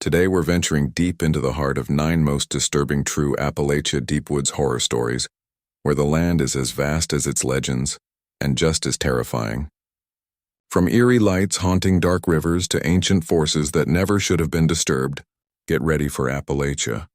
Today we're venturing deep into the heart of 9 most disturbing true Appalachia Deep Woods horror stories, where the land is as vast as its legends, and just as terrifying. From eerie lights haunting dark rivers to ancient forces that never should have been disturbed, get ready for Appalachia.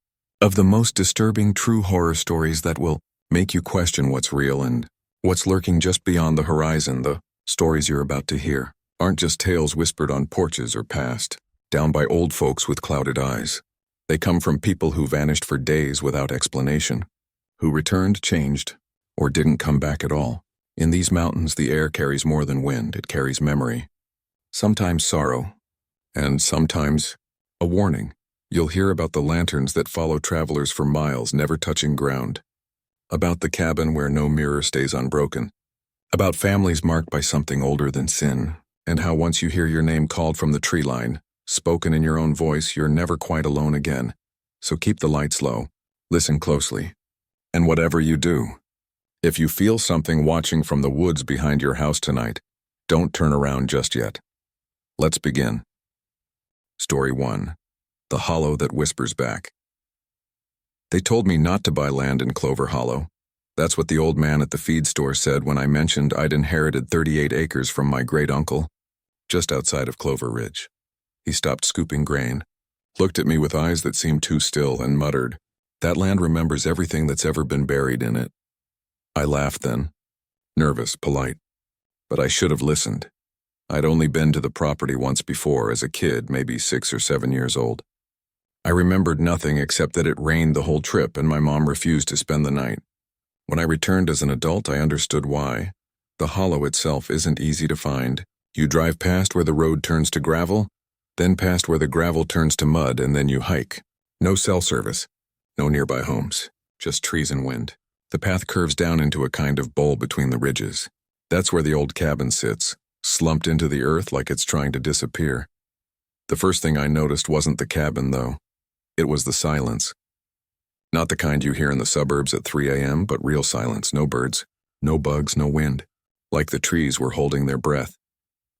Of the most disturbing true horror stories that will make you question what's real and what's lurking just beyond the horizon, the stories you're about to hear aren't just tales whispered on porches or passed down by old folks with clouded eyes. They come from people who vanished for days without explanation, who returned changed, or didn't come back at all. In these mountains, the air carries more than wind, it carries memory. Sometimes sorrow, and sometimes a warning. You'll hear about the lanterns that follow travelers for miles, never touching ground. About the cabin where no mirror stays unbroken. About families marked by something older than sin, and how once you hear your name called from the tree line, spoken in your own voice, you're never quite alone again. So keep the lights low, listen closely, and whatever you do, if you feel something watching from the woods behind your house tonight, don't turn around just yet. Let's begin. Story 1. The Hollow That Whispers Back. They told me not to buy land in Clover Hollow. That's what the old man at the feed store said when I mentioned I'd inherited 38 acres from my great-uncle, just outside of Clover Ridge. He stopped scooping grain, looked at me with eyes that seemed too still, and muttered, "That land remembers everything that's ever been buried in it." I laughed then, nervous, polite, but I should have listened. I'd only been to the property once before as a kid, maybe 6 or 7 years old. I remembered nothing except that it rained the whole trip and my mom refused to spend the night. When I returned as an adult, I understood why. The hollow itself isn't easy to find. You drive past where the road turns to gravel, then past where the gravel turns to mud, and then you hike. No cell service, no nearby homes, just trees and wind. The path curves down into a kind of bowl between the ridges. That's where the old cabin sits, slumped into the earth like it's trying to disappear. The first thing I noticed wasn't the cabin, though. It was the silence. Not the kind you hear in the suburbs at 3 a.m., but real silence, no birds, no bugs, no wind. Like the trees were holding their breath.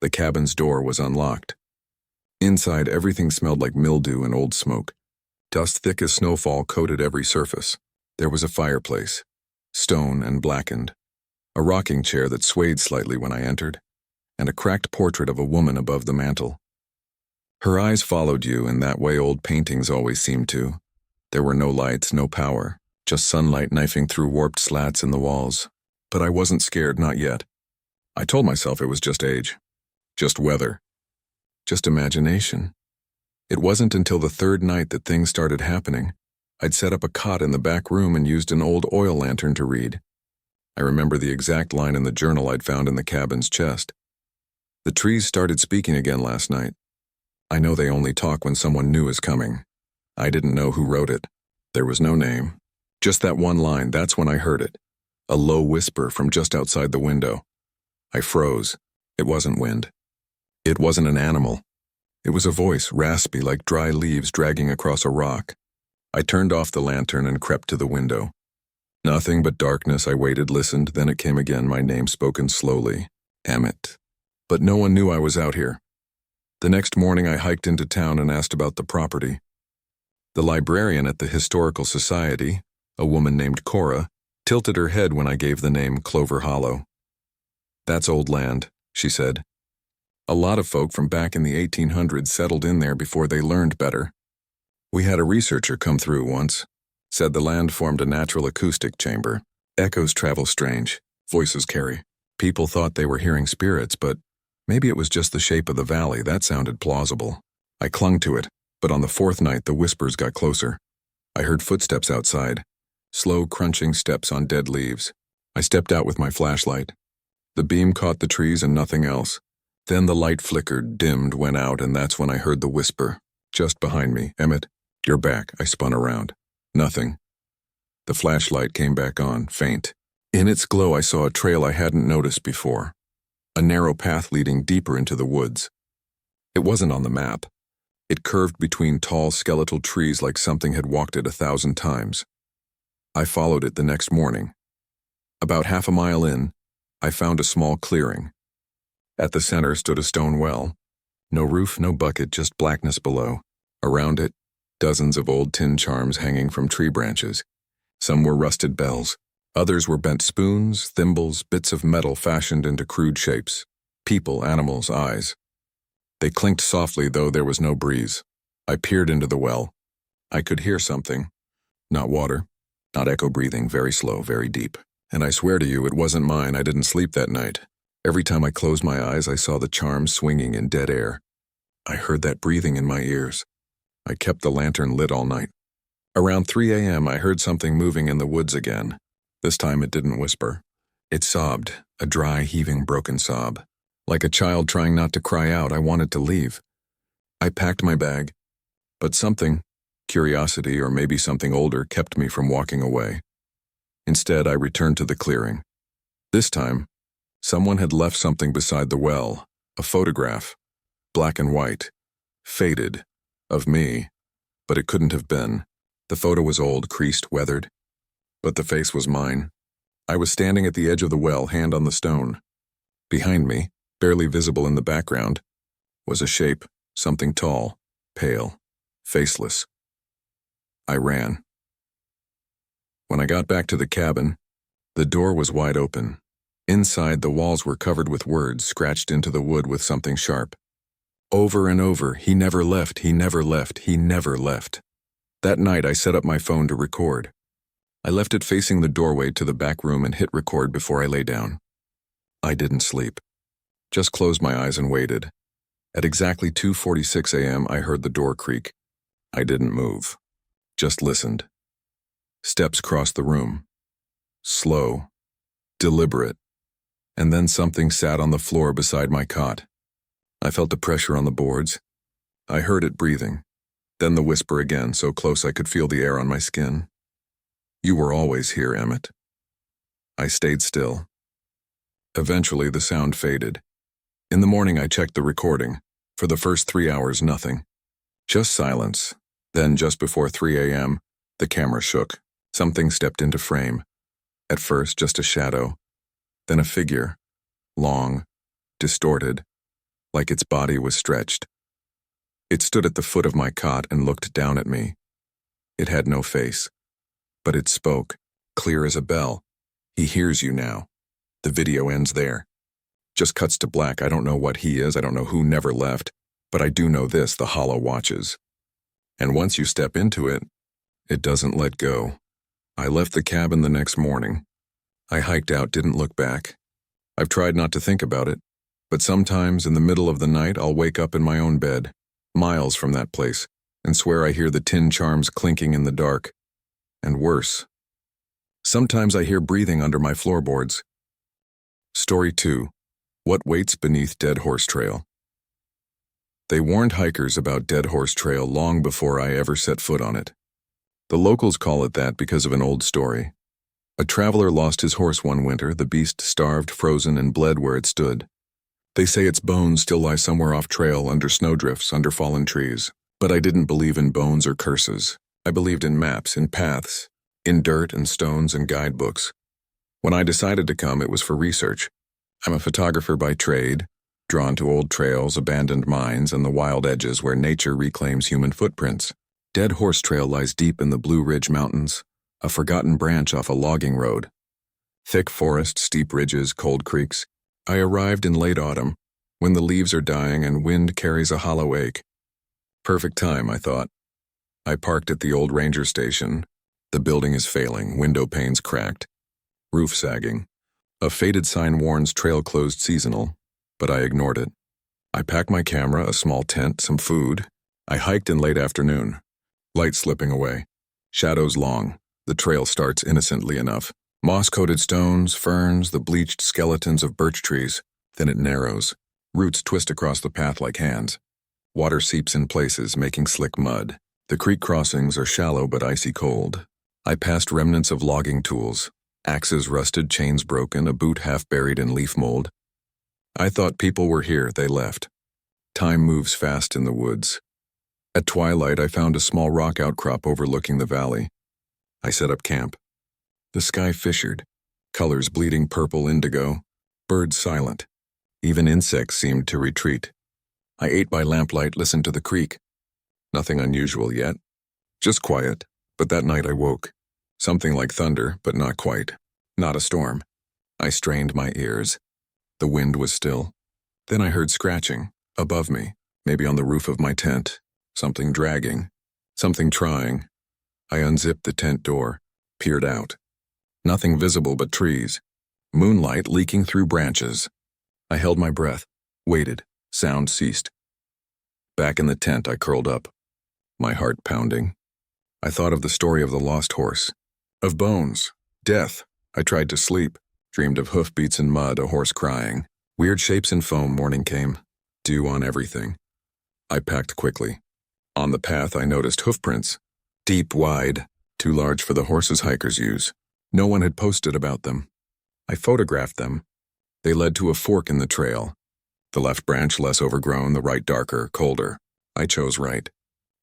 The cabin's door was unlocked. Inside, everything smelled like mildew and old smoke. Dust thick as snowfall coated every surface. There was a fireplace, stone and blackened, a rocking chair that swayed slightly when I entered, and a cracked portrait of a woman above the mantel. Her eyes followed you in that way old paintings always seem to. There were no lights, no power, just sunlight knifing through warped slats in the walls. But I wasn't scared, not yet. I told myself it was just age, just weather, just imagination. It wasn't until the 3rd night that things started happening. I'd set up a cot in the back room and used an old oil lantern to read. I remember the exact line in the journal I'd found in the cabin's chest. "The trees started speaking again last night. I know they only talk when someone new is coming." I didn't know who wrote it. There was no name. Just that one line, that's when I heard it. A low whisper from just outside the window. I froze. It wasn't wind. It wasn't an animal. It was a voice, raspy like dry leaves dragging across a rock. I turned off the lantern and crept to the window. Nothing but darkness. I waited, listened, then it came again, my name spoken slowly. Emmett. But no one knew I was out here. The next morning I hiked into town and asked about the property. The librarian at the Historical Society, a woman named Cora, tilted her head when I gave the name Clover Hollow. "That's old land," she said. "A lot of folk from back in the 1800s settled in there before they learned better. We had a researcher come through once, said the land formed a natural acoustic chamber. Echoes travel strange, voices carry. People thought they were hearing spirits, but maybe it was just the shape of the valley. That sounded plausible. I clung to it, but on the 4th night the whispers got closer. I heard footsteps outside, slow crunching steps on dead leaves. I stepped out with my flashlight. The beam caught the trees and nothing else. Then the light flickered, dimmed, went out, and that's when I heard the whisper. Just behind me, "Emmett, you're back." I spun around. Nothing. The flashlight came back on, faint. In its glow I saw a trail I hadn't noticed before. A narrow path leading deeper into the woods. It wasn't on the map. It curved between tall skeletal trees like something had walked it 1,000 times. I followed it the next morning. About half a mile in, I found a small clearing. At the center stood a stone well. No roof, no bucket, just blackness below. Around it, dozens of old tin charms hanging from tree branches. Some were rusted bells. Others were bent spoons, thimbles, bits of metal fashioned into crude shapes. People, animals, eyes. They clinked softly, though there was no breeze. I peered into the well. I could hear something. Not water, not echo breathing, very slow, very deep. And I swear to you, it wasn't mine. I didn't sleep that night. Every time I closed my eyes, I saw the charms swinging in dead air. I heard that breathing in my ears. I kept the lantern lit all night. Around 3 a.m., I heard something moving in the woods again. This time it didn't whisper. It sobbed, a dry, heaving, broken sob. Like a child trying not to cry out, I wanted to leave. I packed my bag, but something, curiosity or maybe something older, kept me from walking away. Instead, I returned to the clearing. This time, someone had left something beside the well, a photograph, black and white, faded, of me, but it couldn't have been. The photo was old, creased, weathered, but the face was mine. I was standing at the edge of the well, hand on the stone. Behind me, barely visible in the background, was a shape, something tall, pale, faceless. I ran. When I got back to the cabin, the door was wide open. Inside, the walls were covered with words scratched into the wood with something sharp. Over and over, he never left, he never left, he never left. That night, I set up my phone to record. I left it facing the doorway to the back room and hit record before I lay down. I didn't sleep. Just closed my eyes and waited. At exactly 2:46 a.m., I heard the door creak. I didn't move. Just listened. Steps crossed the room. Slow, deliberate, and then something sat on the floor beside my cot. I felt the pressure on the boards. I heard it breathing. Then the whisper again, so close I could feel the air on my skin. You were always here, Emmett. I stayed still. Eventually, the sound faded. In the morning, I checked the recording. For the first 3 hours, nothing. Just silence. Then, just before 3 a.m., the camera shook. Something stepped into frame. At first, just a shadow. Then a figure. Long, distorted, like its body was stretched. It stood at the foot of my cot and looked down at me. It had no face, but it spoke, clear as a bell. He hears you now. The video ends there. Just cuts to black. I don't know what he is. I don't know who never left, but I do know this: the hollow watches. And once you step into it, it doesn't let go. I left the cabin the next morning. I hiked out, didn't look back. I've tried not to think about it, but sometimes in the middle of the night I'll wake up in my own bed, miles from that place, and swear I hear the tin charms clinking in the dark. And worse, sometimes I hear breathing under my floorboards. Story 2. What waits beneath Dead Horse Trail? They warned hikers about Dead Horse Trail long before I ever set foot on it. The locals call it that because of an old story. A traveler lost his horse one winter. The beast starved, frozen, and bled where it stood. They say its bones still lie somewhere off trail, under snowdrifts, under fallen trees. But I didn't believe in bones or curses. I believed in maps, in paths, in dirt and stones and guidebooks. When I decided to come, it was for research. I'm a photographer by trade, drawn to old trails, abandoned mines, and the wild edges where nature reclaims human footprints. Dead Horse Trail lies deep in the Blue Ridge Mountains, a forgotten branch off a logging road. Thick forest, steep ridges, cold creeks. I arrived in late autumn, when the leaves are dying and wind carries a hollow ache. Perfect time, I thought. I parked at the old ranger station. The building is failing, window panes cracked, roof sagging. A faded sign warns trail closed seasonal, but I ignored it. I packed my camera, a small tent, some food. I hiked in late afternoon. Light slipping away. Shadows long. The trail starts innocently enough. Moss-coated stones, ferns, the bleached skeletons of birch trees. Then it narrows. Roots twist across the path like hands. Water seeps in places, making slick mud. The creek crossings are shallow but icy cold. I passed remnants of logging tools. Axes rusted, chains broken, a boot half buried in leaf mold. I thought people were here, they left. Time moves fast in the woods. At twilight, I found a small rock outcrop overlooking the valley. I set up camp. The sky fissured, colors bleeding purple indigo, birds silent. Even insects seemed to retreat. I ate by lamplight, listened to the creek. Nothing unusual yet. Just quiet. But that night I woke. Something like thunder, but not quite. Not a storm. I strained my ears. The wind was still. Then I heard scratching, above me, maybe on the roof of my tent. Something dragging. Something trying. I unzipped the tent door, peered out. Nothing visible but trees. Moonlight leaking through branches. I held my breath, waited. Sound ceased. Back in the tent I curled up, my heart pounding. I thought of the story of the lost horse. Of bones. Death. I tried to sleep. Dreamed of hoofbeats in mud, a horse crying. Weird shapes in foam. Morning came. Dew on everything. I packed quickly. On the path I noticed hoofprints. Deep, wide. Too large for the horses hikers use. No one had posted about them. I photographed them. They led to a fork in the trail. The left branch less overgrown, the right darker, colder. I chose right.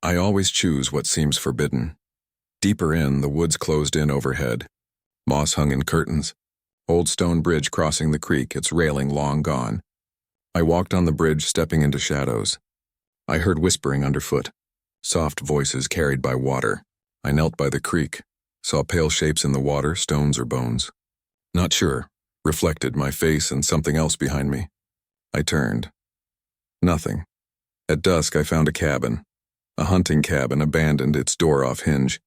I always choose what seems forbidden. Deeper in, the woods closed in overhead. Moss hung in curtains. Old stone bridge crossing the creek, its railing long gone. I walked on the bridge, stepping into shadows. I heard whispering underfoot. Soft voices carried by water. I knelt by the creek. Saw pale shapes in the water, stones or bones. Not sure. Reflected my face and something else behind me. I turned. Nothing. At dusk I found a cabin. A hunting cabin abandoned, its door off hinge.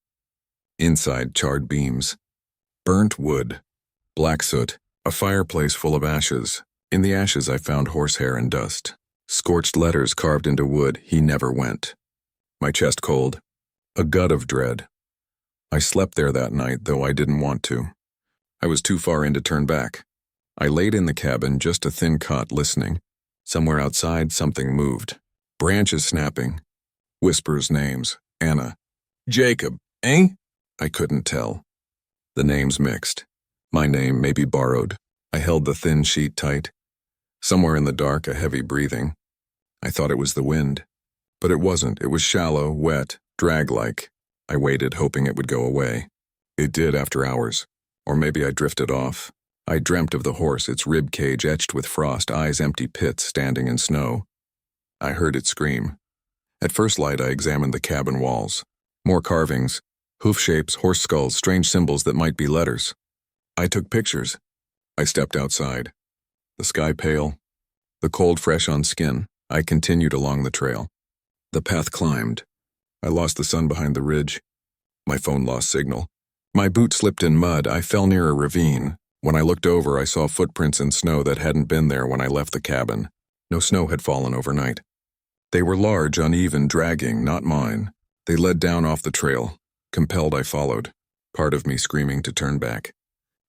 Inside charred beams. Burnt wood. Black soot. A fireplace full of ashes. In the ashes I found horsehair and dust. Scorched letters carved into wood, he never went. My chest cold. A gut of dread. I slept there that night, though I didn't want to. I was too far in to turn back. I laid in the cabin, just a thin cot, listening. Somewhere outside, something moved. Branches snapping. Whispers names. Anna. Jacob, eh? I couldn't tell. The names mixed. My name may be borrowed. I held the thin sheet tight. Somewhere in the dark, a heavy breathing. I thought it was the wind. But it wasn't. It was shallow, wet, drag-like. I waited, hoping it would go away. It did after hours. Or maybe I drifted off. I dreamt of the horse, its rib cage etched with frost, eyes empty pits standing in snow. I heard it scream. At first light, I examined the cabin walls. More carvings, hoof shapes, horse skulls, strange symbols that might be letters. I took pictures. I stepped outside. The sky pale, the cold fresh on skin. I continued along the trail. The path climbed. I lost the sun behind the ridge. My phone lost signal. My boot slipped in mud. I fell near a ravine. When I looked over, I saw footprints in snow that hadn't been there when I left the cabin. No snow had fallen overnight. They were large, uneven, dragging, not mine. They led down off the trail. Compelled, I followed, part of me screaming to turn back.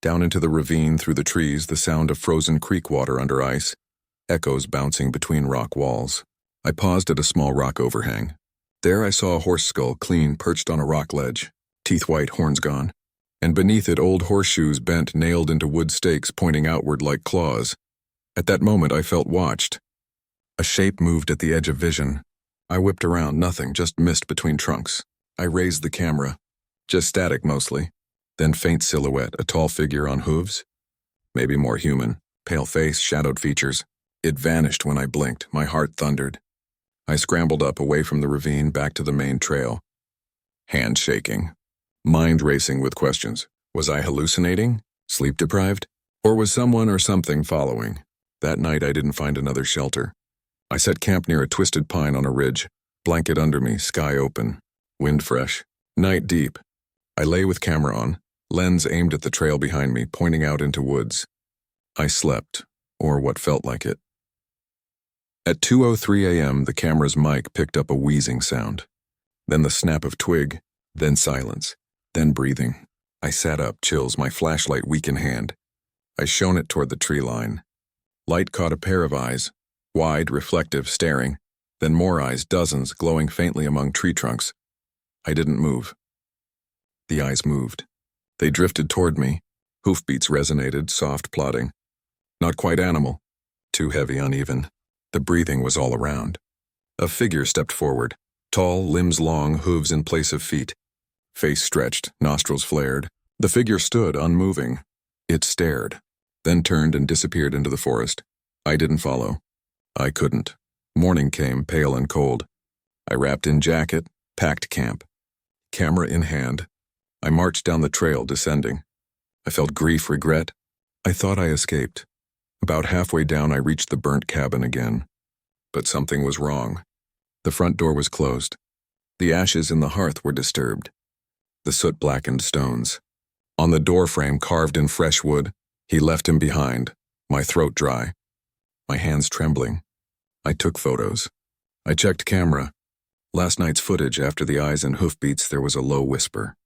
Down into the ravine, through the trees, the sound of frozen creek water under ice, echoes bouncing between rock walls. I paused at a small rock overhang. There I saw a horse skull, clean, perched on a rock ledge, teeth white, horns gone. And beneath it, old horseshoes bent, nailed into wood stakes, pointing outward like claws. At that moment, I felt watched. A shape moved at the edge of vision. I whipped around, nothing, just mist between trunks. I raised the camera. Just static, mostly. Then faint silhouette, a tall figure on hooves. Maybe more human. Pale face, shadowed features. It vanished when I blinked. My heart thundered. I scrambled up, away from the ravine, back to the main trail. Hand shaking. Mind racing with questions. Was I hallucinating? Sleep deprived? Or was someone or something following? That night I didn't find another shelter. I set camp near a twisted pine on a ridge. Blanket under me, sky open. Wind fresh. Night deep. I lay with camera on. Lens aimed at the trail behind me, pointing out into woods. I slept, or what felt like it. At 2:03 a.m., the camera's mic picked up a wheezing sound. Then the snap of twig, then silence, then breathing. I sat up, chills, my flashlight weak in hand. I shone it toward the tree line. Light caught a pair of eyes, wide, reflective, staring, then more eyes, dozens, glowing faintly among tree trunks. I didn't move. The eyes moved. They drifted toward me. Hoofbeats resonated, soft, plodding. Not quite animal. Too heavy, uneven. The breathing was all around. A figure stepped forward. Tall, limbs long, hooves in place of feet. Face stretched, nostrils flared. The figure stood, unmoving. It stared, then turned and disappeared into the forest. I didn't follow. I couldn't. Morning came, pale and cold. I wrapped in jacket, packed camp. Camera in hand, I marched down the trail, descending. I felt grief, regret. I thought I escaped. About halfway down, I reached the burnt cabin again. But something was wrong. The front door was closed. The ashes in the hearth were disturbed. The soot-blackened stones. On the doorframe, carved in fresh wood, he left him behind, my throat dry, my hands trembling. I took photos. I checked camera. Last night's footage, after the eyes and hoofbeats, there was a low whisper.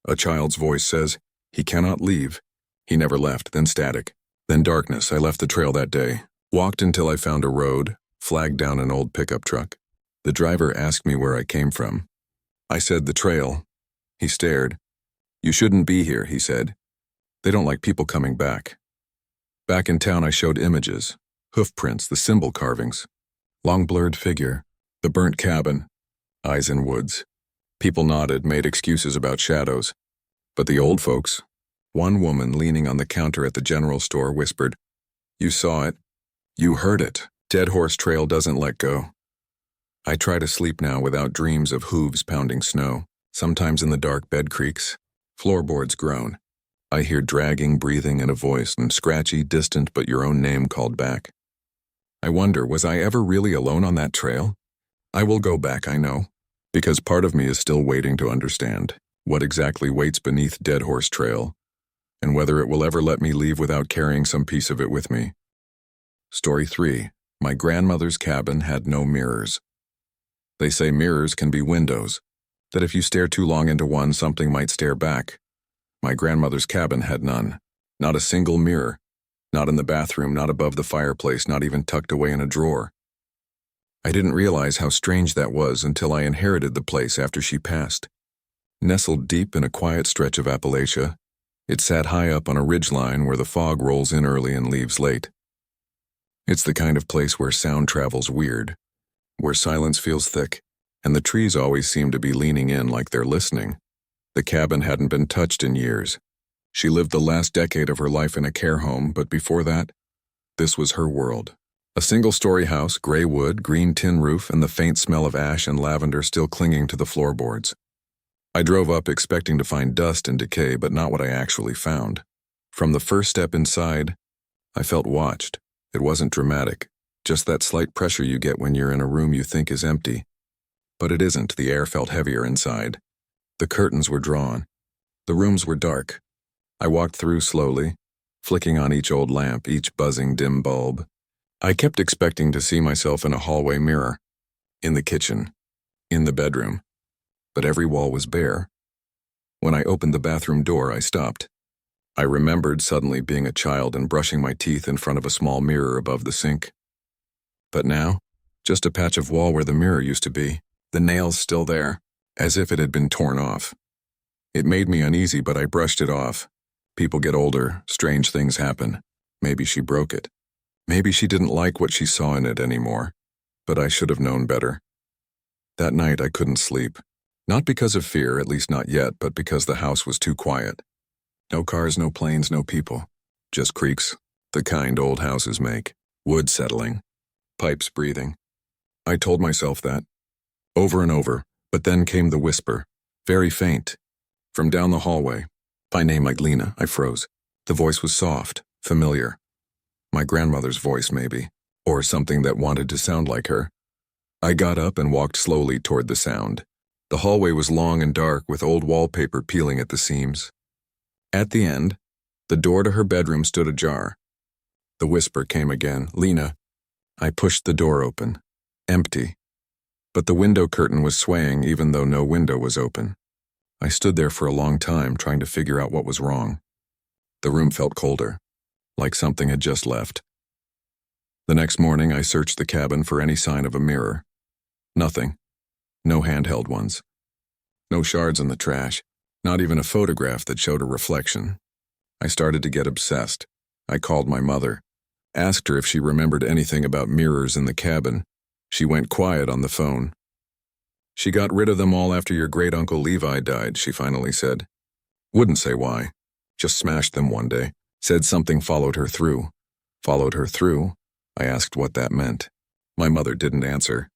A child's voice says, "He cannot leave." He never left, then static. Then darkness. I left the trail that day. Walked until I found a road, flagged down an old pickup truck. The driver asked me where I came from. I said the trail. He stared. "You shouldn't be here," he said. "They don't like people coming back." Back in town, I showed images. Hoof prints, the symbol carvings. Long blurred figure. The burnt cabin. Eyes in woods. People nodded, made excuses about shadows. But the old folks, one woman leaning on the counter at the general store, whispered, "You saw it. You heard it. Dead Horse Trail doesn't let go." I try to sleep now without dreams of hooves pounding snow. Sometimes in the dark bed creaks. Floorboards groan. I hear dragging, breathing, and a voice, and scratchy, distant, but your own name called back. I wonder, was I ever really alone on that trail? I will go back, I know, because part of me is still waiting to understand what exactly waits beneath Dead Horse Trail, and whether it will ever let me leave without carrying some piece of it with me. Story 3. My grandmother's cabin had no mirrors. They say mirrors can be windows, that if you stare too long into one, something might stare back. My grandmother's cabin had none. Not a single mirror. Not in the bathroom, not above the fireplace, not even tucked away in a drawer. I didn't realize how strange that was until I inherited the place after she passed. Nestled deep in a quiet stretch of Appalachia, it sat high up on a ridgeline where the fog rolls in early and leaves late. It's the kind of place where sound travels weird, where silence feels thick, and the trees always seem to be leaning in like they're listening. The cabin hadn't been touched in years. She lived the last decade of her life in a care home, but before that, this was her world. A single-story house, gray wood, green tin roof, and the faint smell of ash and lavender still clinging to the floorboards. I drove up expecting to find dust and decay, but not what I actually found. From the first step inside, I felt watched. It wasn't dramatic, just that slight pressure you get when you're in a room you think is empty. But it isn't. The air felt heavier inside. The curtains were drawn. The rooms were dark. I walked through slowly, flicking on each old lamp, each buzzing dim bulb. I kept expecting to see myself in a hallway mirror, in the kitchen, in the bedroom, but every wall was bare. When I opened the bathroom door, I stopped. I remembered suddenly being a child and brushing my teeth in front of a small mirror above the sink. But now, just a patch of wall where the mirror used to be, the nails still there, as if it had been torn off. It made me uneasy, but I brushed it off. People get older, strange things happen. Maybe she broke it. Maybe she didn't like what she saw in it anymore, but I should have known better. That night I couldn't sleep. Not because of fear, at least not yet, but because the house was too quiet. No cars, no planes, no people. Just creaks, the kind old houses make. Wood settling. Pipes breathing. I told myself that. Over and over, but then came the whisper, very faint. From down the hallway. By name like Lena, I froze. The voice was soft, familiar. My grandmother's voice, maybe, or something that wanted to sound like her. I got up and walked slowly toward the sound. The hallway was long and dark, with old wallpaper peeling at the seams. At the end, the door to her bedroom stood ajar. The whisper came again, "Lena." I pushed the door open. Empty. But the window curtain was swaying even though no window was open. I stood there for a long time, trying to figure out what was wrong. The room felt colder, like something had just left. The next morning, I searched the cabin for any sign of a mirror. Nothing. No handheld ones. No shards in the trash. Not even a photograph that showed a reflection. I started to get obsessed. I called my mother. Asked her if she remembered anything about mirrors in the cabin. She went quiet on the phone. "She got rid of them all after your great-uncle Levi died," she finally said. Wouldn't say why. Just smashed them one day. Said something followed her through. Followed her through? I asked what that meant. My mother didn't answer.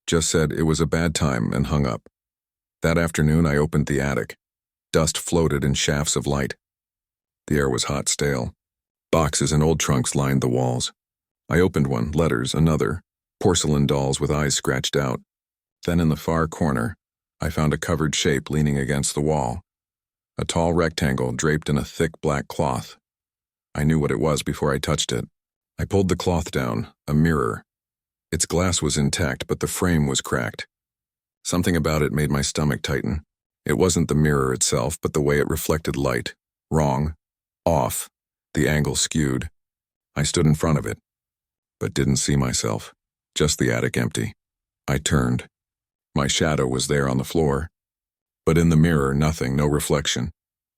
Just said it was a bad time and hung up. That afternoon I opened the attic. Dust floated in shafts of light. The air was hot, stale. Boxes and old trunks lined the walls. I opened one, letters, another, porcelain dolls with eyes scratched out. Then in the far corner, I found a covered shape leaning against the wall. A tall rectangle draped in a thick black cloth. I knew what it was before I touched it. I pulled the cloth down, a mirror. Its glass was intact, but the frame was cracked. Something about it made my stomach tighten. It wasn't the mirror itself, but the way it reflected light. Wrong. Off. The angle skewed. I stood in front of it, but didn't see myself. Just the attic empty. I turned. My shadow was there on the floor. But in the mirror, nothing, no reflection.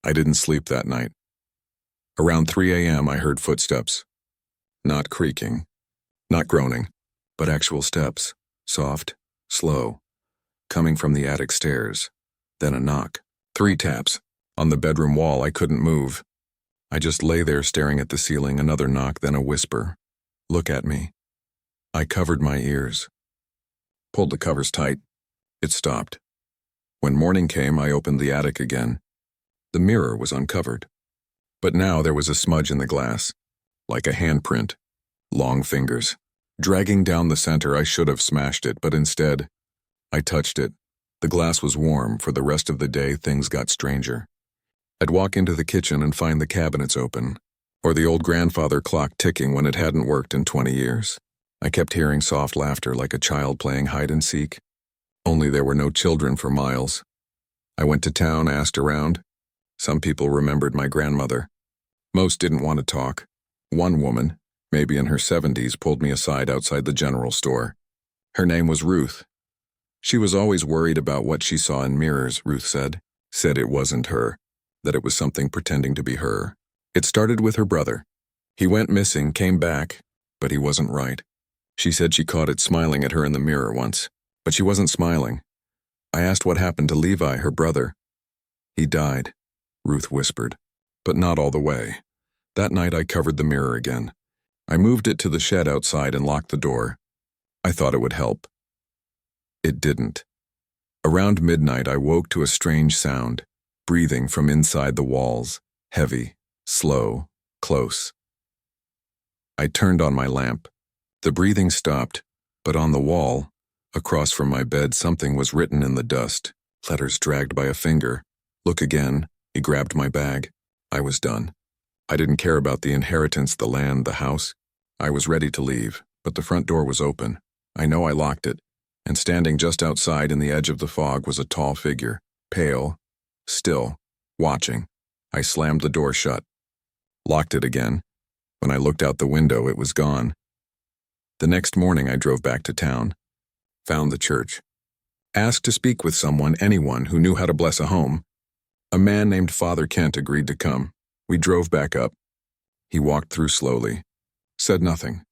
I didn't sleep that night. Around 3 a.m. I heard footsteps. Not creaking, not groaning, but actual steps, soft, slow, coming from the attic stairs. Then a knock. 3 taps. On the bedroom wall, I couldn't move. I just lay there staring at the ceiling, another knock, then a whisper. Look at me. I covered my ears. Pulled the covers tight. It stopped. When morning came, I opened the attic again. The mirror was uncovered. But now there was a smudge in the glass, like a handprint. Long fingers. Dragging down the center, I should have smashed it, but instead, I touched it. The glass was warm. For the rest of the day, things got stranger. I'd walk into the kitchen and find the cabinets open, or the old grandfather clock ticking when it hadn't worked in 20 years. I kept hearing soft laughter like a child playing hide and seek. Only there were no children for miles. I went to town, asked around. Some people remembered my grandmother. Most didn't want to talk. One woman, maybe in her 70s, pulled me aside outside the general store. Her name was Ruth. She was always worried about what she saw in mirrors, Ruth said. Said it wasn't her, that it was something pretending to be her. It started with her brother. He went missing, came back, but he wasn't right. She said she caught it smiling at her in the mirror once, but she wasn't smiling. I asked what happened to Levi, her brother. He died, Ruth whispered, but not all the way. That night I covered the mirror again. I moved it to the shed outside and locked the door. I thought it would help. It didn't. Around midnight I woke to a strange sound, breathing from inside the walls, heavy, slow, close. I turned on my lamp. The breathing stopped, but on the wall, across from my bed, something was written in the dust, letters dragged by a finger. Look again. He grabbed my bag. I was done. I didn't care about the inheritance, the land, the house. I was ready to leave, but the front door was open. I know I locked it, and standing just outside in the edge of the fog was a tall figure, pale, still, watching. I slammed the door shut, locked it again. When I looked out the window, it was gone. The next morning I drove back to town, found the church, asked to speak with someone, anyone who knew how to bless a home. A man named Father Kent agreed to come. We drove back up. He walked through slowly, said nothing,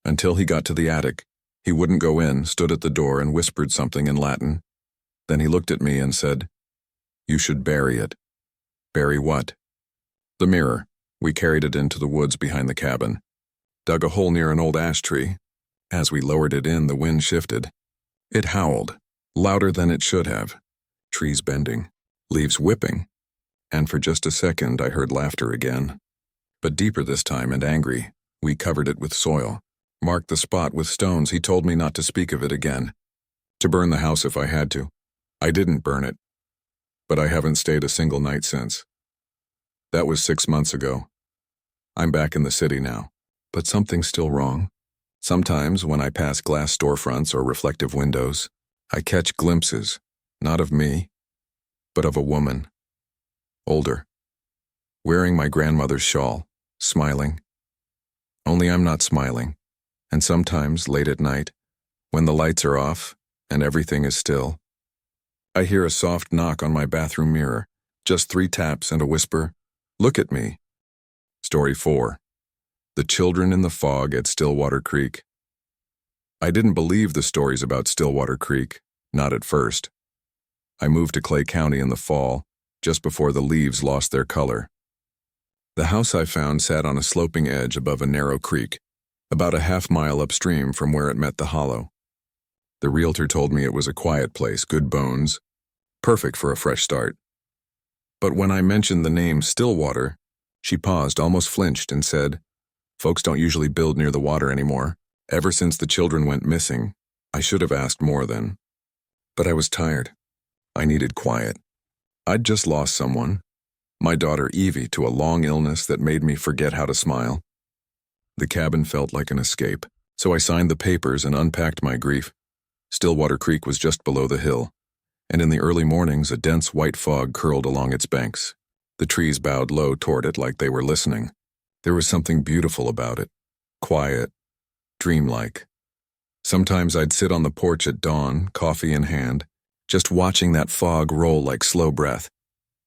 until he got to the attic. He wouldn't go in, stood at the door and whispered something in Latin. Then he looked at me and said, "You should bury it." Bury what? The mirror. We carried it into the woods behind the cabin, dug a hole near an old ash tree. As we lowered it in, the wind shifted. It howled, louder than it should have. Trees bending, leaves whipping. And for just a second I heard laughter again. But deeper this time and angry. We covered it with soil, marked the spot with stones. He told me not to speak of it again, to burn the house if I had to. I didn't burn it, but I haven't stayed a single night since. That was 6 months ago. I'm back in the city now, but something's still wrong. Sometimes when I pass glass storefronts or reflective windows, I catch glimpses, not of me, but of a woman, older, wearing my grandmother's shawl, smiling. Only I'm not smiling, and sometimes late at night, when the lights are off and everything is still, I hear a soft knock on my bathroom mirror, just 3 taps and a whisper, "Look at me." Story 4. The Children in the Fog at Stillwater Creek. I didn't believe the stories about Stillwater Creek, not at first. I moved to Clay County in the fall, just before the leaves lost their color. The house I found sat on a sloping edge above a narrow creek, about a half-mile upstream from where it met the hollow. The realtor told me it was a quiet place, good bones, perfect for a fresh start. But when I mentioned the name Stillwater, she paused, almost flinched, and said, "Folks don't usually build near the water anymore. Ever since the children went missing, I should have asked more then. But I was tired. I needed quiet. I'd just lost someone, my daughter Evie, to a long illness that made me forget how to smile. The cabin felt like an escape, so I signed the papers and unpacked my grief. Stillwater Creek was just below the hill, and in the early mornings a dense white fog curled along its banks. The trees bowed low toward it like they were listening. There was something beautiful about it, quiet, dreamlike. Sometimes I'd sit on the porch at dawn, coffee in hand, just watching that fog roll like slow breath.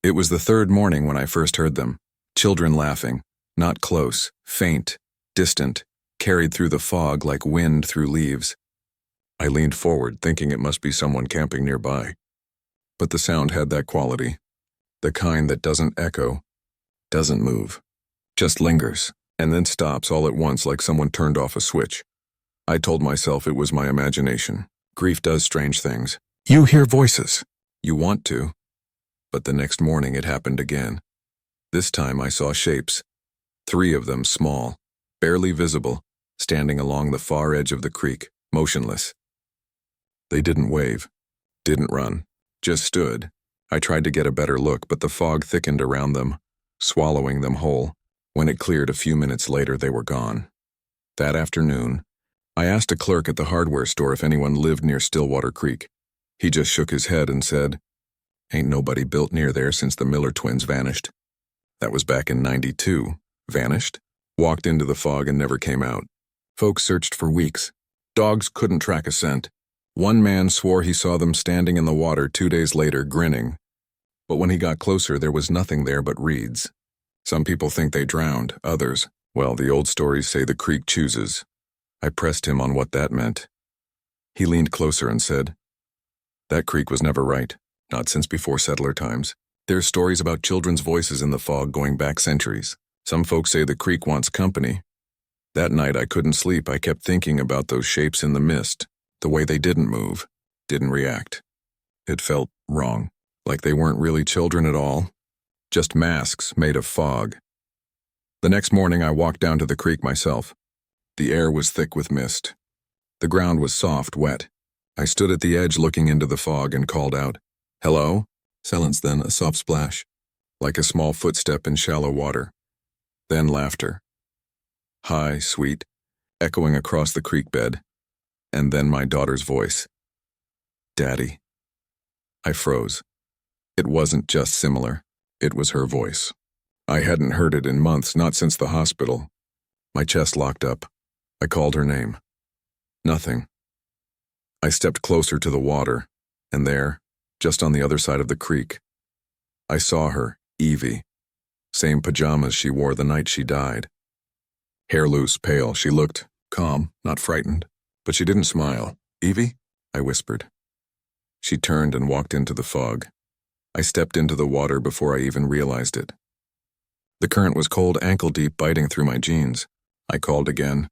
It was the third morning when I first heard them, children laughing, not close, faint, distant, carried through the fog like wind through leaves. I leaned forward, thinking it must be someone camping nearby. But the sound had that quality, the kind that doesn't echo, doesn't move, just lingers, and then stops all at once like someone turned off a switch. I told myself it was my imagination. Grief does strange things. You hear voices. You want to. But the next morning it happened again. This time I saw shapes. 3 of them small, barely visible, standing along the far edge of the creek, motionless. They didn't wave, didn't run, just stood. I tried to get a better look, but the fog thickened around them, swallowing them whole. When it cleared a few minutes later, they were gone. That afternoon, I asked a clerk at the hardware store if anyone lived near Stillwater Creek. He just shook his head and said, "Ain't nobody built near there since the Miller twins vanished." That was back in '92. Vanished? Walked into the fog and never came out. Folks searched for weeks. Dogs couldn't track a scent. One man swore he saw them standing in the water 2 days later, grinning. But when he got closer, there was nothing there but reeds. Some people think they drowned, others, well, the old stories say the creek chooses. I pressed him on what that meant. He leaned closer and said, "That creek was never right, not since before settler times. There's stories about children's voices in the fog going back centuries. Some folks say the creek wants company." That night I couldn't sleep. I kept thinking about those shapes in the mist, the way they didn't move, didn't react. It felt wrong, like they weren't really children at all, just masks made of fog. The next morning I walked down to the creek myself. The air was thick with mist. The ground was soft, wet. I stood at the edge looking into the fog and called out, "Hello?" Silence, then a soft splash, like a small footstep in shallow water. Then laughter. High, sweet, echoing across the creek bed. And then my daughter's voice. "Daddy." I froze. It wasn't just similar. It was her voice. I hadn't heard it in months, not since the hospital. My chest locked up. I called her name. Nothing. I stepped closer to the water, and there, just on the other side of the creek, I saw her, Evie. Same pajamas she wore the night she died. Hair loose, pale, she looked calm, not frightened, but she didn't smile. "Evie?" I whispered. She turned and walked into the fog. I stepped into the water before I even realized it. The current was cold, ankle-deep, biting through my jeans. I called again.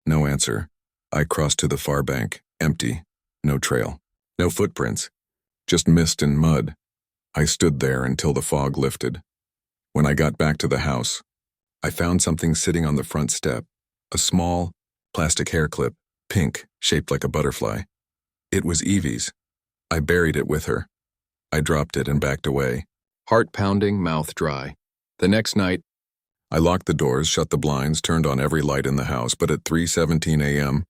No answer. I crossed to the far bank, empty, no trail, no footprints, just mist and mud. I stood there until the fog lifted. When I got back to the house, I found something sitting on the front step, a small, plastic hair clip, pink, shaped like a butterfly. It was Evie's. I buried it with her. I dropped it and backed away, heart pounding, mouth dry. The next night, I locked the doors, shut the blinds, turned on every light in the house, but at 3:17 a.m.,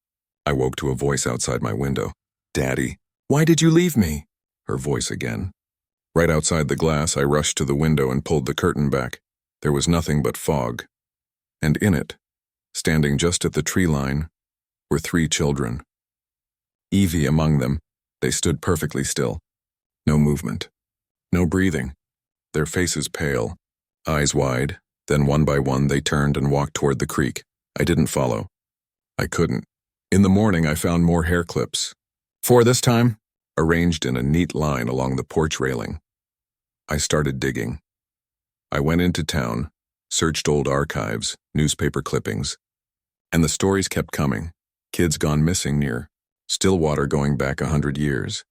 I woke to a voice outside my window. "Daddy, why did you leave me?" Her voice again. Right outside the glass, I rushed to the window and pulled the curtain back. There was nothing but fog. And in it, standing just at the tree line, were 3 children. Evie among them. They stood perfectly still. No movement. No breathing. Their faces pale, eyes wide. Then one by one they turned and walked toward the creek. I didn't follow. I couldn't. In the morning I found more hair clips. 4 this time, arranged in a neat line along the porch railing. I started digging. I went into town, searched old archives, newspaper clippings, and the stories kept coming. Kids gone missing near Still water going back 100 years.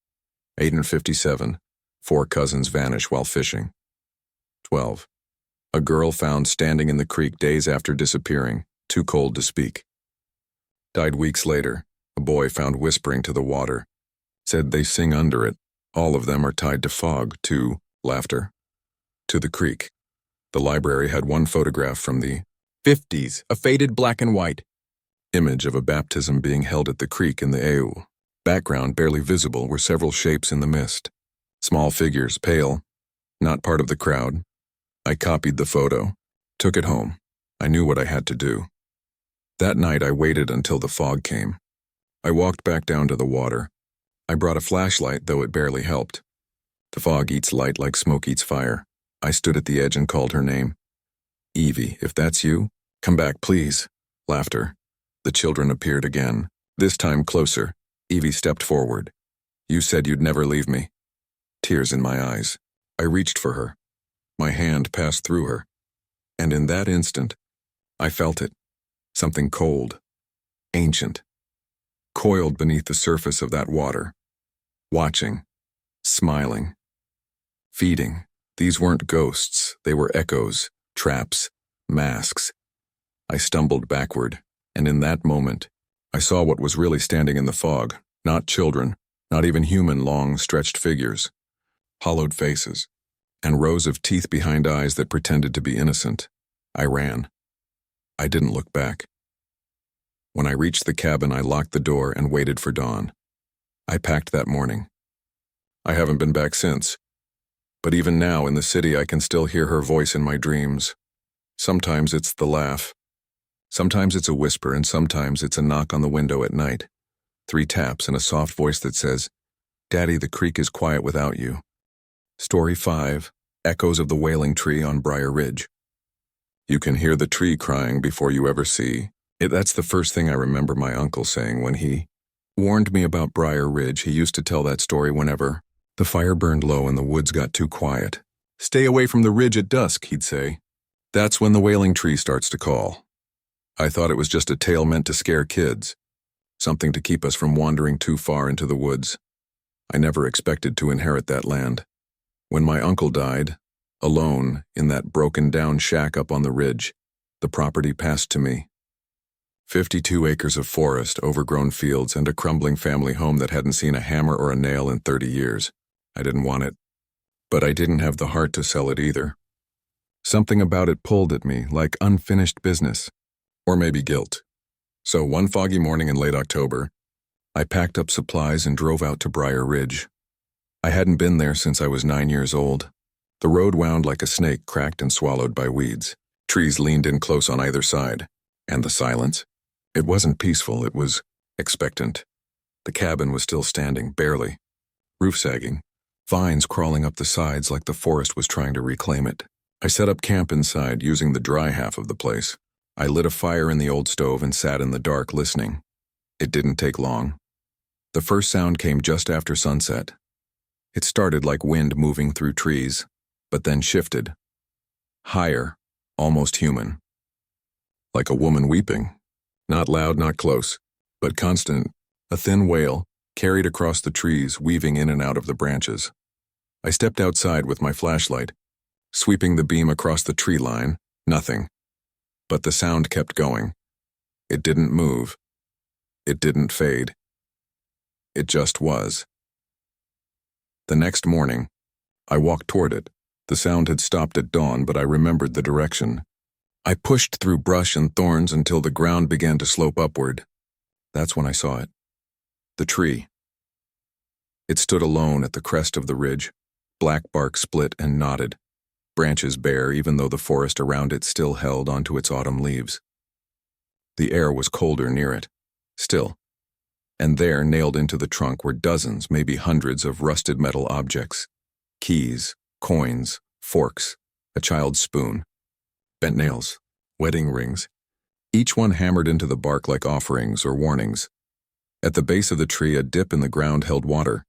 857, 4 cousins vanish while fishing. 12. A girl found standing in the creek days after disappearing, too cold to speak. Died weeks later, a boy found whispering to the water. Said they sing under it. All of them are tied to fog, to laughter, to the creek. The library had one photograph from the 50s, a faded black and white image of a baptism being held at the creek in the Eau. Background barely visible were several shapes in the mist. Small figures, pale, not part of the crowd. I copied the photo, took it home. I knew what I had to do. That night I waited until the fog came. I walked back down to the water. I brought a flashlight, though it barely helped. The fog eats light like smoke eats fire. I stood at the edge and called her name. Evie, if that's you, come back, please. Laughter. The children appeared again, this time closer. Evie stepped forward. You said you'd never leave me. Tears in my eyes. I reached for her. My hand passed through her. And in that instant, I felt it. Something cold, ancient, coiled beneath the surface of that water. Watching, smiling, feeding. These weren't ghosts, they were echoes, traps, masks. I stumbled backward, and in that moment, I saw what was really standing in the fog. Not children, not even human long, stretched figures. Hollowed faces, and rows of teeth behind eyes that pretended to be innocent. I ran. I didn't look back. When I reached the cabin, I locked the door and waited for dawn. I packed that morning. I haven't been back since. But even now in the city, I can still hear her voice in my dreams. Sometimes it's the laugh. Sometimes it's a whisper, and sometimes it's a knock on the window at night. 3 taps and a soft voice that says, Daddy, the creek is quiet without you. Story 5, Echoes of the Wailing Tree on Briar Ridge. You can hear the tree crying before you ever see it. That's the first thing I remember my uncle saying when he warned me about Briar Ridge. He used to tell that story whenever the fire burned low and the woods got too quiet. Stay away from the ridge at dusk, he'd say. That's when the wailing tree starts to call. I thought it was just a tale meant to scare kids, something to keep us from wandering too far into the woods. I never expected to inherit that land. When my uncle died, alone in that broken-down shack up on the ridge, the property passed to me. 52 acres of forest, overgrown fields, and a crumbling family home that hadn't seen a hammer or a nail in 30 years. I didn't want it, but I didn't have the heart to sell it either. Something about it pulled at me, like unfinished business, or maybe guilt. So one foggy morning in late October, I packed up supplies and drove out to Briar Ridge. I hadn't been there since I was 9 years old. The road wound like a snake, cracked and swallowed by weeds. Trees leaned in close on either side. And the silence? It wasn't peaceful, it was expectant. The cabin was still standing, barely. Roof sagging. Vines crawling up the sides like the forest was trying to reclaim it. I set up camp inside, using the dry half of the place. I lit a fire in the old stove and sat in the dark, listening. It didn't take long. The first sound came just after sunset. It started like wind moving through trees, but then shifted. Higher, almost human. Like a woman weeping. Not loud, not close, but constant. A thin wail, carried across the trees, weaving in and out of the branches. I stepped outside with my flashlight, sweeping the beam across the tree line. Nothing. But the sound kept going. It didn't move. It didn't fade. It just was. The next morning, I walked toward it. The sound had stopped at dawn, but I remembered the direction. I pushed through brush and thorns until the ground began to slope upward. That's when I saw it. The tree. It stood alone at the crest of the ridge, black bark split and knotted, branches bare even though the forest around it still held onto its autumn leaves. The air was colder near it, still, and there, nailed into the trunk, were dozens, maybe hundreds of rusted metal objects. Keys, coins, forks, a child's spoon, bent nails, wedding rings, each one hammered into the bark like offerings or warnings. At the base of the tree, a dip in the ground held water.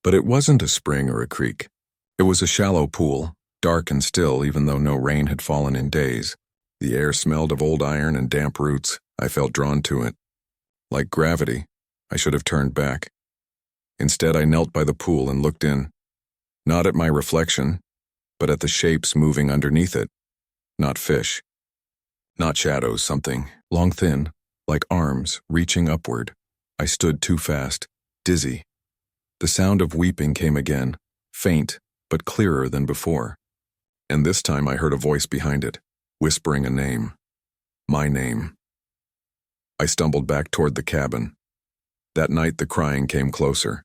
But it wasn't a spring or a creek. It was a shallow pool, dark and still even though no rain had fallen in days. The air smelled of old iron and damp roots. I felt drawn to it. Like gravity, I should have turned back. Instead, I knelt by the pool and looked in. Not at my reflection, but at the shapes moving underneath it. Not fish. Not shadows, something, long thin, like arms, reaching upward. I stood too fast, dizzy. The sound of weeping came again, faint, but clearer than before. And this time I heard a voice behind it, whispering a name. My name. I stumbled back toward the cabin. That night the crying came closer.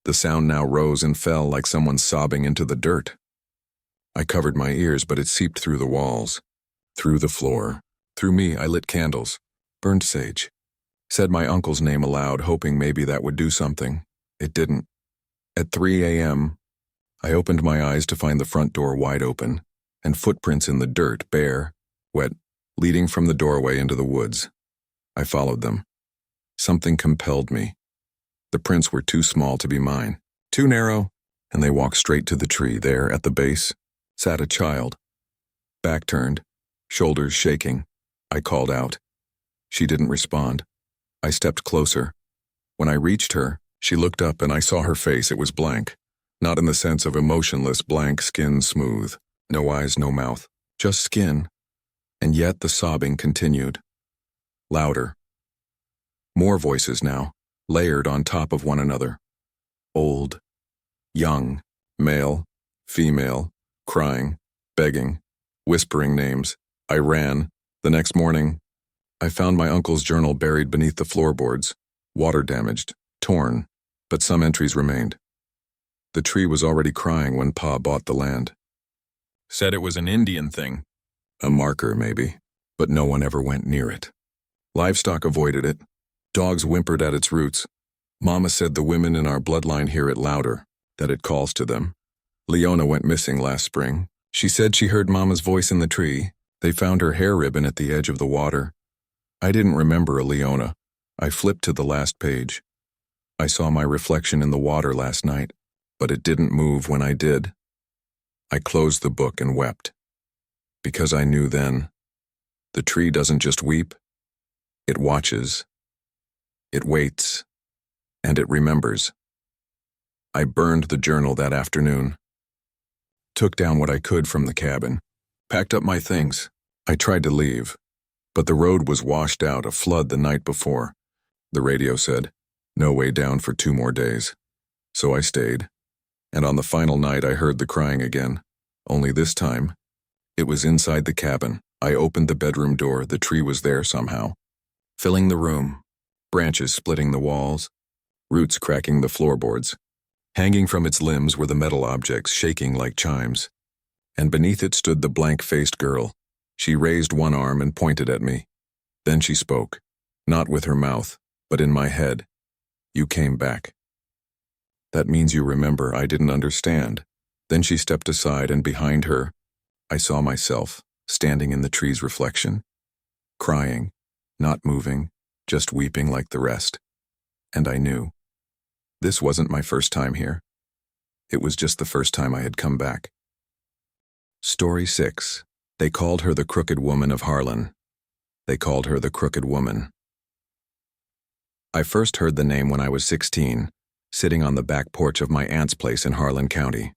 The sound now rose and fell like someone sobbing into the dirt. I covered my ears, but it seeped through the walls, through the floor. Through me, I lit candles, burned sage. Said my uncle's name aloud, hoping maybe that would do something. It didn't. At 3 a.m., I opened my eyes to find the front door wide open, and footprints in the dirt, bare, wet, leading from the doorway into the woods. I followed them. Something compelled me. The prints were too small to be mine, too narrow, and they walked straight to the tree. There, at the base, sat a child. Back turned, shoulders shaking. I called out. She didn't respond. I stepped closer. When I reached her, she looked up and I saw her face. It was blank. Not in the sense of emotionless, blank, skin smooth. No eyes, no mouth. Just skin. And yet the sobbing continued. Louder. More voices now, layered on top of one another. Old, young, male, female, crying, begging, whispering names. I ran. The next morning, I found my uncle's journal buried beneath the floorboards, water damaged, torn, but some entries remained. The tree was already crying when Pa bought the land. Said it was an Indian thing. A marker, maybe, but no one ever went near it. Livestock avoided it. Dogs whimpered at its roots. Mama said the women in our bloodline hear it louder, that it calls to them. Leona went missing last spring. She said she heard Mama's voice in the tree. They found her hair ribbon at the edge of the water. I didn't remember a Leona. I flipped to the last page. I saw my reflection in the water last night, but it didn't move when I did. I closed the book and wept. Because I knew then, the tree doesn't just weep. It watches. It waits. And it remembers. I burned the journal that afternoon. Took down what I could from the cabin. Packed up my things. I tried to leave, but the road was washed out, a flood the night before. The radio said, no way down for 2 more days. So I stayed, and on the final night I heard the crying again. Only this time, it was inside the cabin. I opened the bedroom door. The tree was there somehow, filling the room, branches splitting the walls, roots cracking the floorboards. Hanging from its limbs were the metal objects, shaking like chimes. And beneath it stood the blank-faced girl. She raised one arm and pointed at me. Then she spoke, not with her mouth, but in my head. You came back. That means you remember. I didn't understand. Then she stepped aside, and behind her, I saw myself, standing in the tree's reflection, crying, not moving, just weeping like the rest. And I knew. This wasn't my first time here. It was just the first time I had come back. Story 6. They called her the Crooked Woman of Harlan. They called her the Crooked Woman. I first heard the name when I was 16, sitting on the back porch of my aunt's place in Harlan County.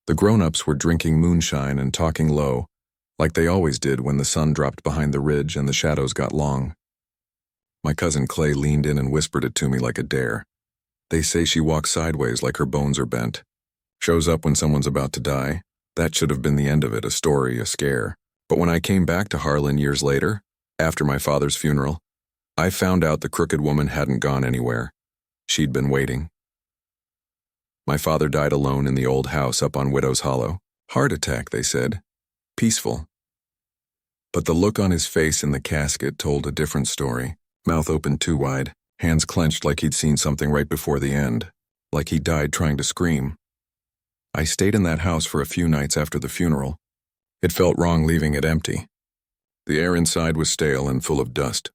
The grown-ups were drinking moonshine and talking low, like they always did when the sun dropped behind the ridge and the shadows got long. My cousin Clay leaned in and whispered it to me like a dare. They say she walks sideways like her bones are bent. Shows up when someone's about to die. That should have been the end of it, a story, a scare. But when I came back to Harlan years later, after my father's funeral, I found out the Crooked Woman hadn't gone anywhere. She'd been waiting. My father died alone in the old house up on Widow's Hollow. Heart attack, they said. Peaceful. But the look on his face in the casket told a different story. Mouth open too wide, hands clenched like he'd seen something right before the end, like he died trying to scream. I stayed in that house for a few nights after the funeral. It felt wrong leaving it empty. The air inside was stale and full of dust.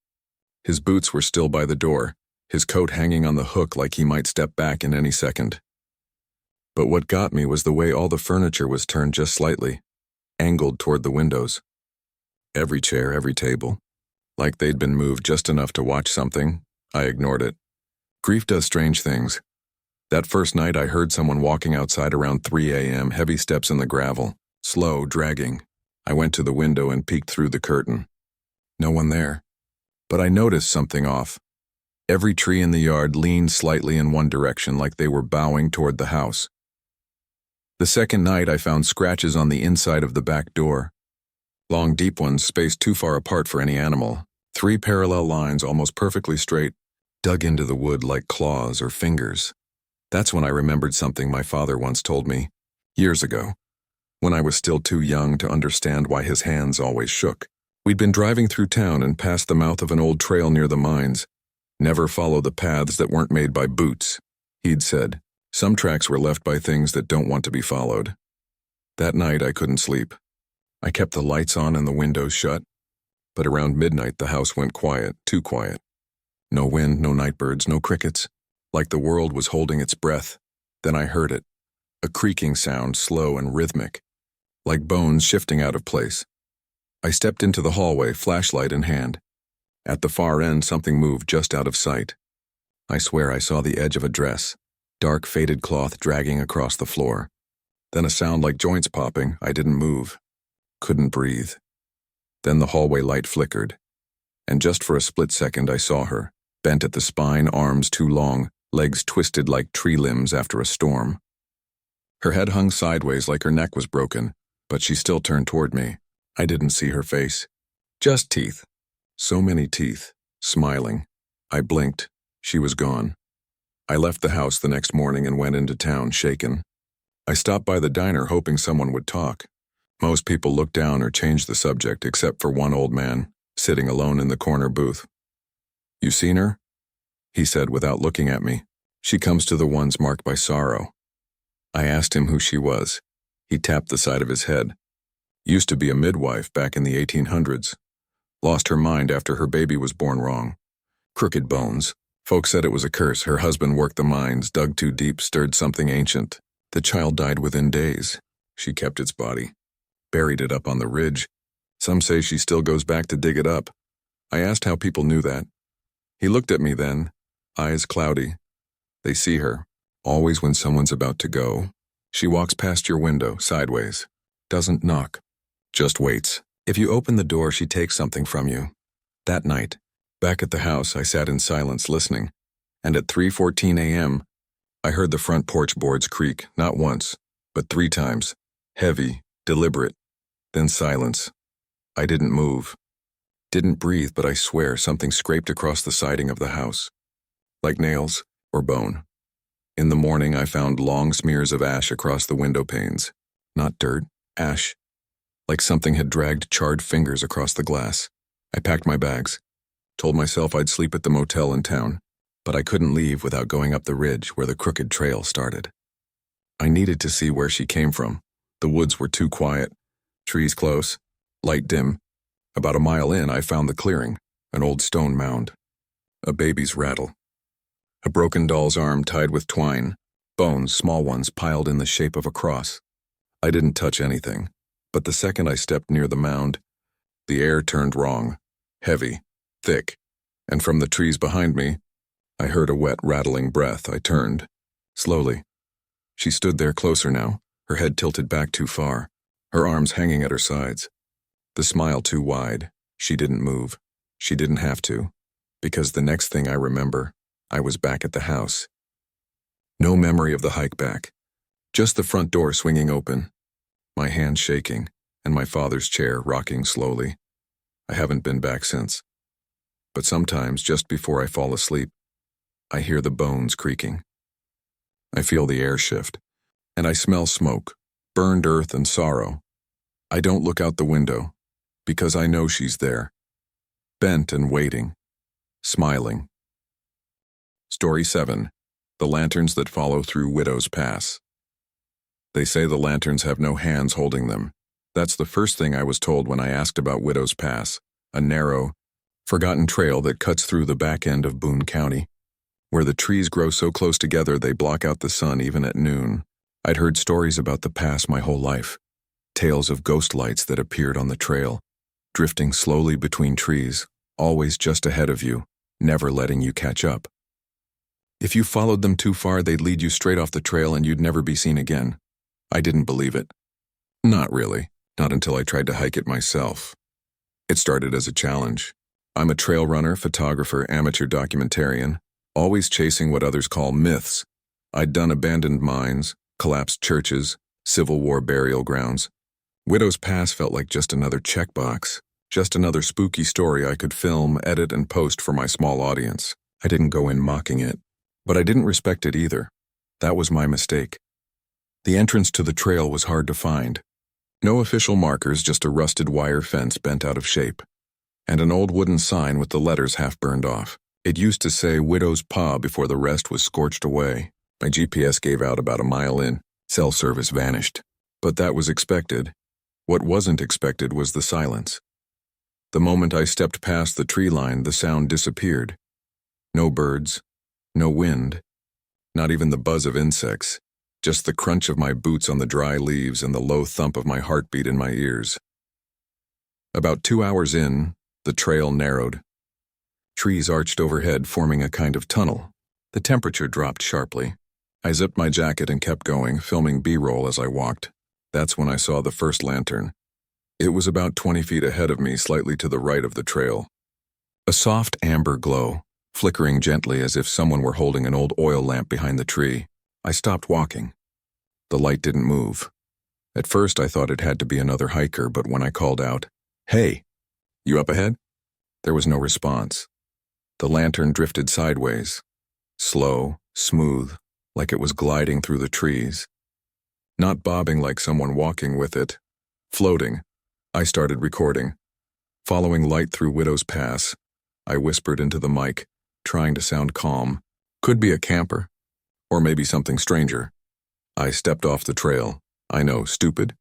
His boots were still by the door, his coat hanging on the hook like he might step back in any second. But what got me was the way all the furniture was turned just slightly, angled toward the windows. Every chair, every table. Like they'd been moved just enough to watch something. I ignored it. Grief does strange things. That first night I heard someone walking outside around 3 a.m., heavy steps in the gravel, slow, dragging. I went to the window and peeked through the curtain. No one there. But I noticed something off. Every tree in the yard leaned slightly in one direction like they were bowing toward the house. The second night I found scratches on the inside of the back door. Long, deep ones spaced too far apart for any animal. 3 parallel lines, almost perfectly straight, dug into the wood like claws or fingers. That's when I remembered something my father once told me, years ago, when I was still too young to understand why his hands always shook. We'd been driving through town and past the mouth of an old trail near the mines. Never follow the paths that weren't made by boots, he'd said. Some tracks were left by things that don't want to be followed. That night I couldn't sleep. I kept the lights on and the windows shut, but around midnight the house went quiet, too quiet. No wind, no nightbirds, no crickets. Like the world was holding its breath. Then I heard it, a creaking sound, slow and rhythmic, like bones shifting out of place. I stepped into the hallway, flashlight in hand. At the far end, something moved just out of sight. I swear I saw the edge of a dress, dark faded cloth dragging across the floor. Then a sound like joints popping. I didn't move. Couldn't breathe. Then the hallway light flickered, and just for a split second I saw her, bent at the spine, arms too long, legs twisted like tree limbs after a storm. Her head hung sideways like her neck was broken, but she still turned toward me. I didn't see her face. Just teeth. So many teeth, smiling. I blinked. She was gone. I left the house the next morning and went into town, shaken. I stopped by the diner hoping someone would talk. Most people looked down or changed the subject except for one old man, sitting alone in the corner booth. "You seen her?" he said without looking at me. "She comes to the ones marked by sorrow." I asked him who she was. He tapped the side of his head. Used to be a midwife back in the 1800s. Lost her mind after her baby was born wrong. Crooked bones. Folks said it was a curse. Her husband worked the mines, dug too deep, stirred something ancient. The child died within days. She kept its body. Buried it up on the ridge. Some say she still goes back to dig it up. I asked how people knew that. He looked at me then, eyes cloudy. They see her, always when someone's about to go. She walks past your window, sideways. Doesn't knock. Just waits. If you open the door, she takes something from you. That night, back at the house, I sat in silence listening, and at 3:14 a.m., I heard the front porch boards creak, not once, but 3 times. Heavy, deliberate, then silence. I didn't move. Didn't breathe, but I swear something scraped across the siding of the house, like nails or bone. In the morning, I found long smears of ash across the window panes. Not dirt, ash. Like something had dragged charred fingers across the glass. I packed my bags, told myself I'd sleep at the motel in town, but I couldn't leave without going up the ridge where the crooked trail started. I needed to see where she came from. The woods were too quiet, trees close, light dim. About a mile in, I found the clearing, an old stone mound, a baby's rattle, a broken doll's arm tied with twine, bones, small ones, piled in the shape of a cross. I didn't touch anything. But the second I stepped near the mound, the air turned wrong, heavy, thick, and from the trees behind me, I heard a wet, rattling breath. I turned, slowly. She stood there closer now, her head tilted back too far, her arms hanging at her sides. The smile too wide. She didn't move. She didn't have to, because the next thing I remember, I was back at the house. No memory of the hike back, just the front door swinging open. My hand shaking, and my father's chair rocking slowly. I haven't been back since. But sometimes, just before I fall asleep, I hear the bones creaking. I feel the air shift, and I smell smoke, burned earth and sorrow. I don't look out the window, because I know she's there, bent and waiting, smiling. Story 7. The Lanterns That Follow Through Widow's Pass. They say the lanterns have no hands holding them. That's the first thing I was told when I asked about Widow's Pass, a narrow, forgotten trail that cuts through the back end of Boone County, where the trees grow so close together they block out the sun even at noon. I'd heard stories about the pass my whole life, tales of ghost lights that appeared on the trail, drifting slowly between trees, always just ahead of you, never letting you catch up. If you followed them too far, they'd lead you straight off the trail and you'd never be seen again. I didn't believe it. Not really. Not until I tried to hike it myself. It started as a challenge. I'm a trail runner, photographer, amateur documentarian, always chasing what others call myths. I'd done abandoned mines, collapsed churches, Civil War burial grounds. Widow's Pass felt like just another checkbox, just another spooky story I could film, edit, and post for my small audience. I didn't go in mocking it, but I didn't respect it either. That was my mistake. The entrance to the trail was hard to find. No official markers, just a rusted wire fence bent out of shape, and an old wooden sign with the letters half burned off. It used to say Widow's Paw before the rest was scorched away. My GPS gave out about a mile in. Cell service vanished. But that was expected. What wasn't expected was the silence. The moment I stepped past the tree line, the sound disappeared. No birds, no wind, not even the buzz of insects, just the crunch of my boots on the dry leaves and the low thump of my heartbeat in my ears. About 2 hours in, the trail narrowed. Trees arched overhead, forming a kind of tunnel. The temperature dropped sharply. I zipped my jacket and kept going, filming B-roll as I walked. That's when I saw the first lantern. It was about 20 feet ahead of me, slightly to the right of the trail. A soft amber glow, flickering gently as if someone were holding an old oil lamp behind the tree. I stopped walking. The light didn't move. At first I thought it had to be another hiker, but when I called out, "Hey, you up ahead?" there was no response. The lantern drifted sideways, slow, smooth, like it was gliding through the trees. Not bobbing like someone walking with it, floating. I started recording. Following light through Widow's Pass, I whispered into the mic, trying to sound calm. Could be a camper, or maybe something stranger. I stepped off the trail. I know, stupid,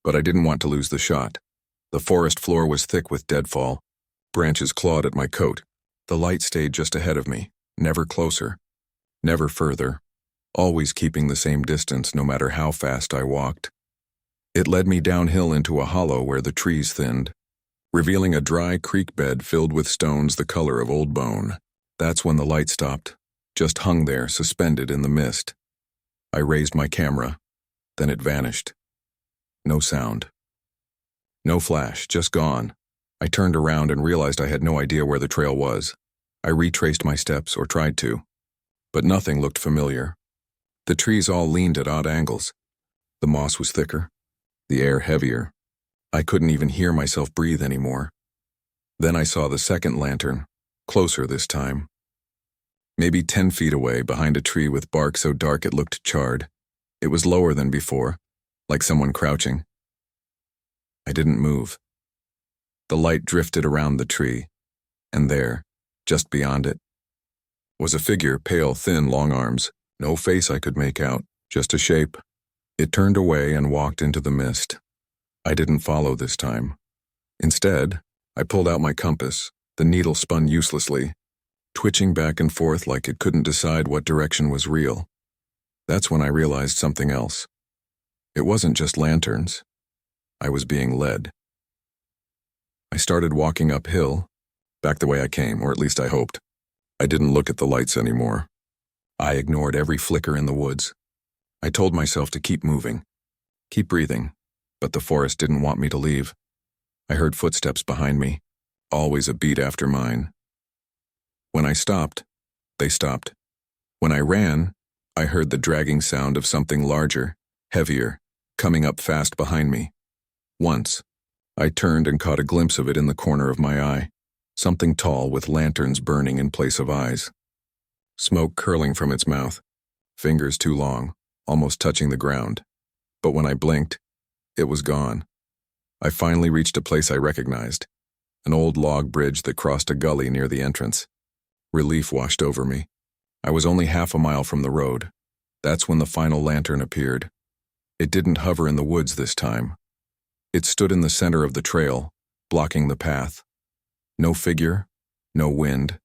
but I didn't want to lose the shot. The forest floor was thick with deadfall. Branches clawed at my coat. The light stayed just ahead of me, never closer, never further, always keeping the same distance no matter how fast I walked. It led me downhill into a hollow where the trees thinned, revealing a dry creek bed filled with stones the color of old bone. That's when the light stopped, just hung there, suspended in the mist. I raised my camera, then it vanished. No sound. No flash, just gone. I turned around and realized I had no idea where the trail was. I retraced my steps, or tried to, but nothing looked familiar. The trees all leaned at odd angles. The moss was thicker, the air heavier. I couldn't even hear myself breathe anymore. Then I saw the second lantern, closer this time. Maybe 10 feet away, behind a tree with bark so dark it looked charred. It was lower than before, like someone crouching. I didn't move. The light drifted around the tree, and there, just beyond it, was a figure, pale, thin, long arms. No face I could make out, just a shape. It turned away and walked into the mist. I didn't follow this time. Instead, I pulled out my compass. The needle spun uselessly, twitching back and forth like it couldn't decide what direction was real. That's when I realized something else. It wasn't just lanterns. I was being led. I started walking uphill, back the way I came, or at least I hoped. I didn't look at the lights anymore. I ignored every flicker in the woods. I told myself to keep moving, keep breathing, but the forest didn't want me to leave. I heard footsteps behind me, always a beat after mine. When I stopped, they stopped. When I ran, I heard the dragging sound of something larger, heavier, coming up fast behind me. Once, I turned and caught a glimpse of it in the corner of my eye, something tall with lanterns burning in place of eyes. Smoke curling from its mouth, fingers too long, almost touching the ground. But when I blinked, it was gone. I finally reached a place I recognized, an old log bridge that crossed a gully near the entrance. Relief washed over me. I was only half a mile from the road. That's when the final lantern appeared. It didn't hover in the woods this time. It stood in the center of the trail, blocking the path. No figure, no wind,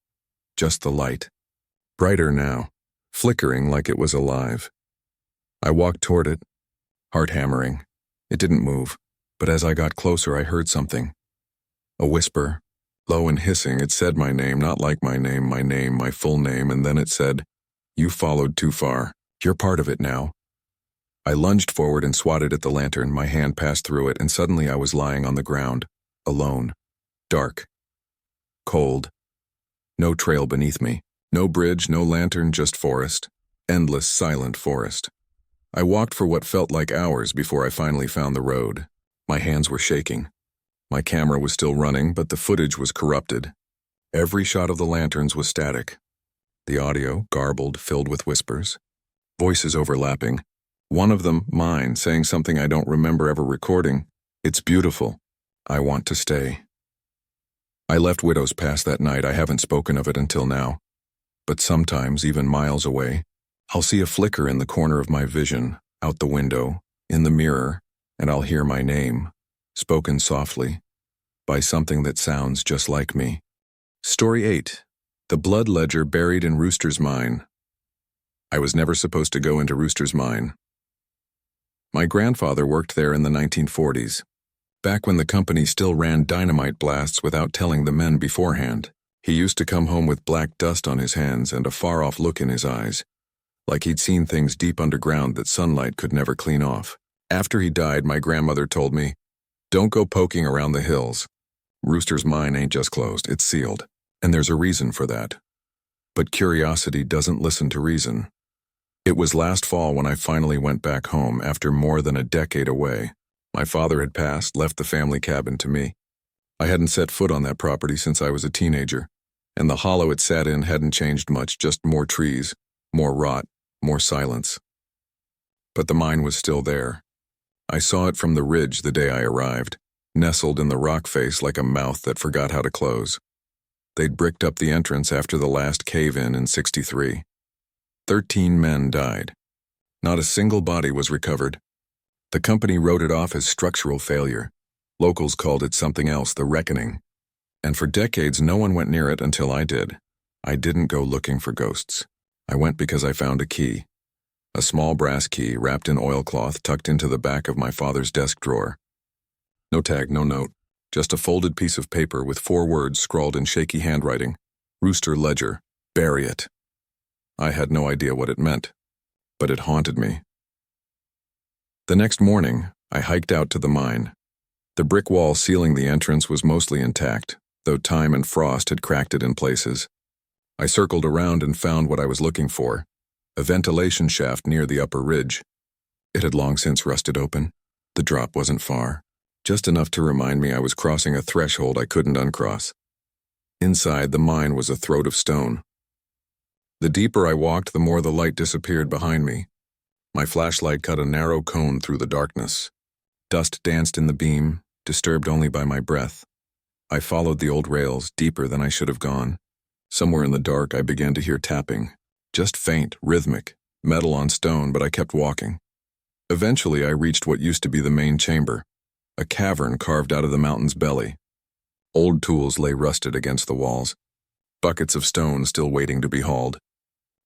just the light. Brighter now, flickering like it was alive. I walked toward it, heart hammering. It didn't move, but as I got closer I heard something. A whisper, low and hissing. It said my name, not like my name, my full name, and then it said, You followed too far. You're part of it now. I lunged forward and swatted at the lantern. My hand passed through it, and suddenly I was lying on the ground, alone, dark, cold. No trail beneath me, no bridge, no lantern, just forest. Endless, silent forest. I walked for what felt like hours before I finally found the road. My hands were shaking. My camera was still running, but the footage was corrupted. Every shot of the lanterns was static. The audio, garbled, filled with whispers. Voices overlapping. One of them, mine, saying something I don't remember ever recording. It's beautiful. I want to stay. I left Widow's Pass that night. I haven't spoken of it until now. But sometimes, even miles away, I'll see a flicker in the corner of my vision, out the window, in the mirror, and I'll hear my name, spoken softly, by something that sounds just like me. Story 8. The Blood Ledger Buried in Rooster's Mine. I was never supposed to go into Rooster's Mine. My grandfather worked there in the 1940s, back when the company still ran dynamite blasts without telling the men beforehand. He used to come home with black dust on his hands and a far-off look in his eyes, like he'd seen things deep underground that sunlight could never clean off. After he died, my grandmother told me, "Don't go poking around the hills. Rooster's Mine ain't just closed, it's sealed, and there's a reason for that." But curiosity doesn't listen to reason. It was last fall when I finally went back home after more than a decade away. My father had passed, left the family cabin to me. I hadn't set foot on that property since I was a teenager, and the hollow it sat in hadn't changed much, just more trees, more rot, more silence. But the mine was still there. I saw it from the ridge the day I arrived, nestled in the rock face like a mouth that forgot how to close. They'd bricked up the entrance after the last cave-in in '63. 13 men died. Not a single body was recovered. The company wrote it off as structural failure. Locals called it something else, the reckoning. And for decades, no one went near it until I did. I didn't go looking for ghosts. I went because I found a key. A small brass key wrapped in oilcloth tucked into the back of my father's desk drawer. No tag, no note, just a folded piece of paper with 4 words scrawled in shaky handwriting. Rooster Ledger, bury it. I had no idea what it meant, but it haunted me. The next morning, I hiked out to the mine. The brick wall sealing the entrance was mostly intact, though time and frost had cracked it in places. I circled around and found what I was looking for, a ventilation shaft near the upper ridge. It had long since rusted open. The drop wasn't far, just enough to remind me I was crossing a threshold I couldn't uncross. Inside the mine was a throat of stone. The deeper I walked, the more the light disappeared behind me. My flashlight cut a narrow cone through the darkness. Dust danced in the beam, disturbed only by my breath. I followed the old rails, deeper than I should have gone. Somewhere in the dark, I began to hear tapping. Just faint, rhythmic, metal on stone, but I kept walking. Eventually, I reached what used to be the main chamber, a cavern carved out of the mountain's belly. Old tools lay rusted against the walls, buckets of stone still waiting to be hauled.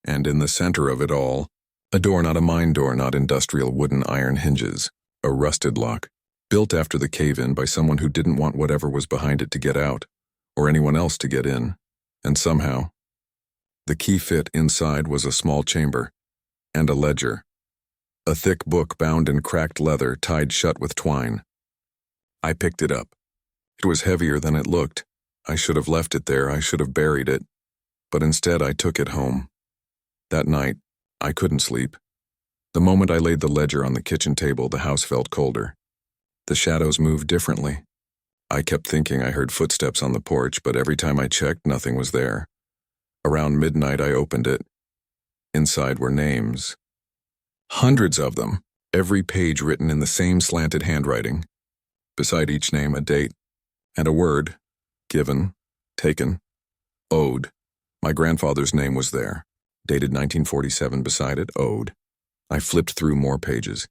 And in the center of it all, a door, not a mine door, not industrial wooden iron hinges, a rusted lock, built after the cave-in by someone who didn't want whatever was behind it to get out, or anyone else to get in. And somehow, the key fit inside was a small chamber, and a ledger. A thick book bound in cracked leather tied shut with twine. I picked it up. It was heavier than it looked. I should have left it there, I should have buried it. But instead I took it home. That night, I couldn't sleep. The moment I laid the ledger on the kitchen table, the house felt colder. The shadows moved differently. I kept thinking I heard footsteps on the porch, but every time I checked, nothing was there. Around midnight, I opened it. Inside were names. Hundreds of them, every page written in the same slanted handwriting. Beside each name, a date, and a word, given, taken, owed. My grandfather's name was there, dated 1947 beside it, owed. I flipped through more pages.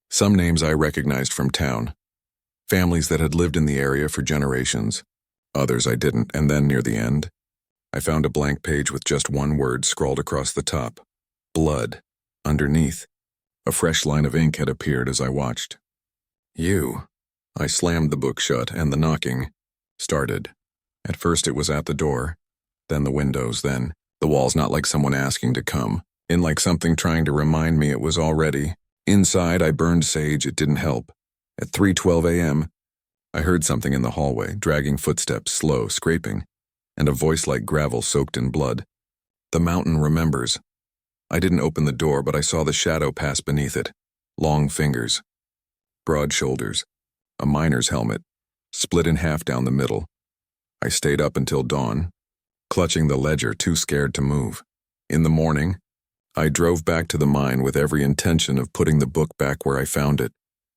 Some names I recognized from town. Families that had lived in the area for generations. Others I didn't, and then near the end, I found a blank page with just one word scrawled across the top. Blood. Underneath, a fresh line of ink had appeared as I watched. You. I slammed the book shut, and the knocking started. At first it was at the door, then the windows, then the walls, not like someone asking to come. in like something trying to remind me it was already. Inside, I burned sage. It didn't help. At 3:12 a.m., I heard something in the hallway, dragging footsteps, slow, scraping, and a voice like gravel soaked in blood. The mountain remembers. I didn't open the door, but I saw the shadow pass beneath it. Long fingers, broad shoulders, a miner's helmet, split in half down the middle. I stayed up until dawn, clutching the ledger, too scared to move. In the morning, I drove back to the mine with every intention of putting the book back where I found it,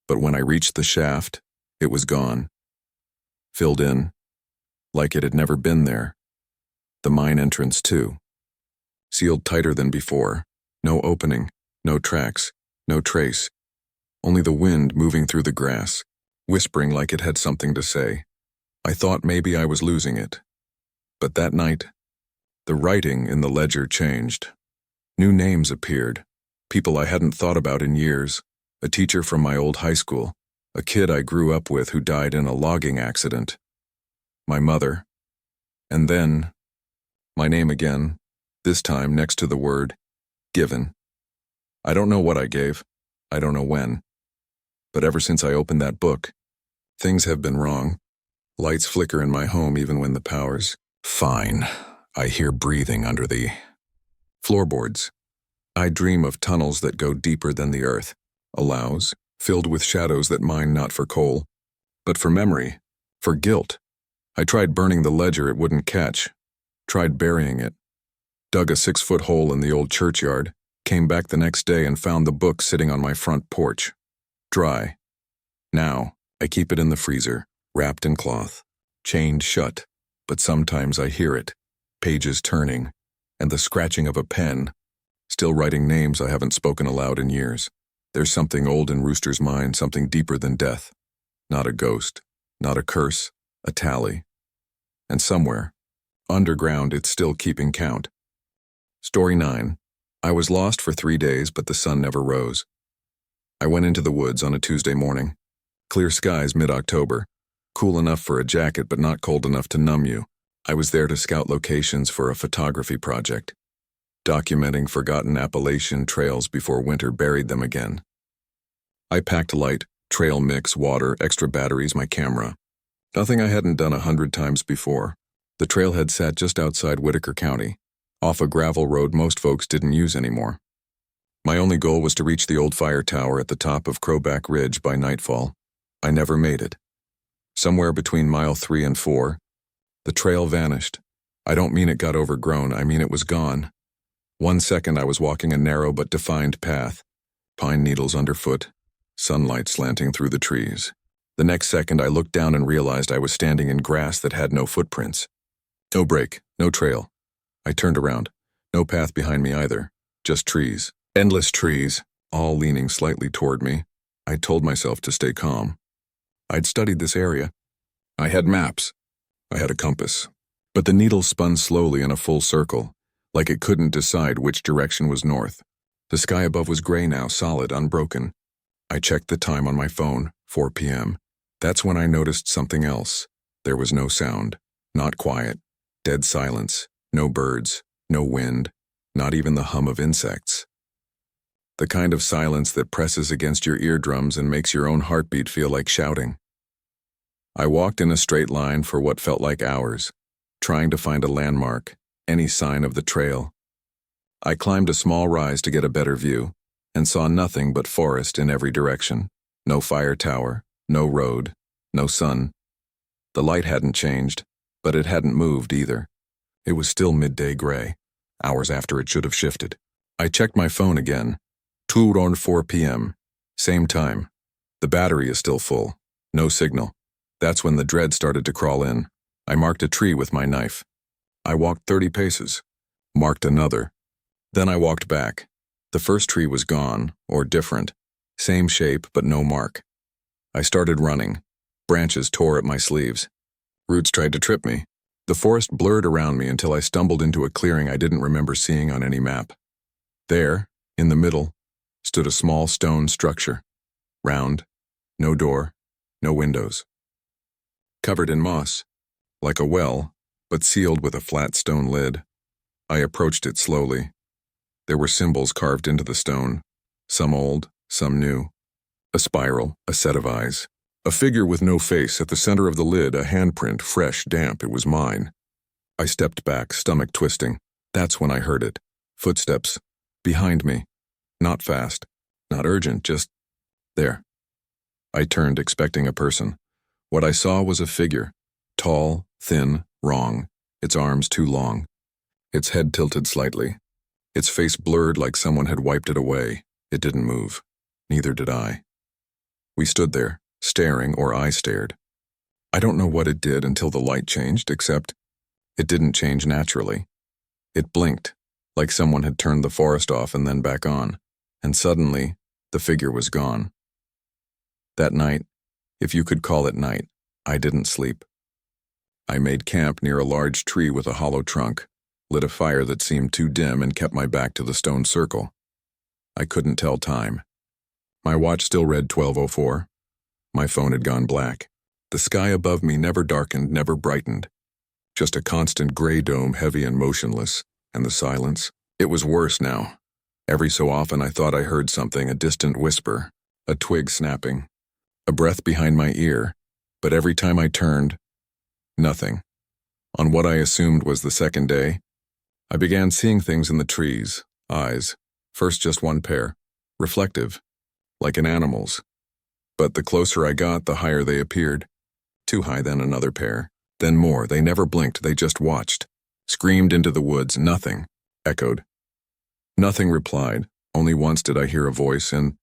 but when I reached the shaft, it was gone. Filled in, like it had never been there. The mine entrance, too. Sealed tighter than before. No opening, no tracks, no trace. Only the wind moving through the grass, whispering like it had something to say. I thought maybe I was losing it. But that night, the writing in the ledger changed. New names appeared, people I hadn't thought about in years, a teacher from my old high school, a kid I grew up with who died in a logging accident, my mother, and then my name again, this time next to the word given. I don't know what I gave, I don't know when, but ever since I opened that book, things have been wrong. Lights flicker in my home even when the power's fine. I hear breathing under the floorboards. I dream of tunnels that go deeper than the earth, allows, filled with shadows that mine not for coal, but for memory, for guilt. I tried burning the ledger, it wouldn't catch. Tried burying it. Dug a 6-foot hole in the old churchyard, came back the next day and found the book sitting on my front porch. Dry. Now, I keep it in the freezer, wrapped in cloth, chained shut, but sometimes I hear it, pages turning, and the scratching of a pen, still writing names I haven't spoken aloud in years. There's something old in Rooster's mind, something deeper than death. Not a ghost, not a curse, a tally. And somewhere, underground, it's still keeping count. Story 9. I was lost for 3 days, but the sun never rose. I went into the woods on a Tuesday morning. Clear skies mid-October. Cool enough for a jacket, but not cold enough to numb you. I was there to scout locations for a photography project, documenting forgotten Appalachian trails before winter buried them again. I packed light, trail mix, water, extra batteries, my camera. Nothing I hadn't done 100 times before. The trailhead sat just outside Whitaker County, off a gravel road most folks didn't use anymore. My only goal was to reach the old fire tower at the top of Crowback Ridge by nightfall. I never made it. Somewhere between mile 3 and 4, the trail vanished. I don't mean it got overgrown, I mean it was gone. 1 second I was walking a narrow but defined path, pine needles underfoot, sunlight slanting through the trees. The next second I looked down and realized I was standing in grass that had no footprints. No break, no trail. I turned around. No path behind me either. Just trees. Endless trees, all leaning slightly toward me. I told myself to stay calm. I'd studied this area. I had maps. I had a compass. But the needle spun slowly in a full circle, like it couldn't decide which direction was north. The sky above was gray now, solid, unbroken. I checked the time on my phone, 4 p.m. That's when I noticed something else. There was no sound, not quiet, dead silence, no birds, no wind, not even the hum of insects. The kind of silence that presses against your eardrums and makes your own heartbeat feel like shouting. I walked in a straight line for what felt like hours, trying to find a landmark, any sign of the trail. I climbed a small rise to get a better view, and saw nothing but forest in every direction. No fire tower, no road, no sun. The light hadn't changed, but it hadn't moved either. It was still midday gray, hours after it should have shifted. I checked my phone again. 2:04 p.m. Same time. The battery is still full. No signal. That's when the dread started to crawl in. I marked a tree with my knife. I walked 30 paces. Marked another. Then I walked back. The first tree was gone, or different. Same shape, but no mark. I started running. Branches tore at my sleeves. Roots tried to trip me. The forest blurred around me until I stumbled into a clearing I didn't remember seeing on any map. There, in the middle, stood a small stone structure. Round, no door, no windows. Covered in moss, like a well, but sealed with a flat stone lid. I approached it slowly. There were symbols carved into the stone, some old, some new. A spiral, a set of eyes. A figure with no face at the center of the lid, a handprint, fresh, damp. It was mine. I stepped back, stomach twisting. That's when I heard it. Footsteps. Behind me. Not fast. Not urgent, just there. I turned, expecting a person. What I saw was a figure. Tall, thin, wrong. Its arms too long. Its head tilted slightly. Its face blurred like someone had wiped it away. It didn't move. Neither did I. We stood there, staring, or I stared. I don't know what it did until the light changed, except it didn't change naturally. It blinked, like someone had turned the forest off and then back on, and suddenly, the figure was gone. That night, if you could call it night, I didn't sleep. I made camp near a large tree with a hollow trunk, lit a fire that seemed too dim, and kept my back to the stone circle. I couldn't tell time. My watch still read 12:04. My phone had gone black. The sky above me never darkened, never brightened. Just a constant gray dome, heavy and motionless, and the silence. It was worse now. Every so often I thought I heard something, a distant whisper, a twig snapping, a breath behind my ear, but every time I turned, nothing. On what I assumed was the second day, I began seeing things in the trees, eyes, first just one pair, reflective, like an animal's. But the closer I got, the higher they appeared. Too high, then another pair, then more. They never blinked, they just watched. Screamed into the woods, nothing. Echoed. Nothing replied. Only once did I hear a voice, and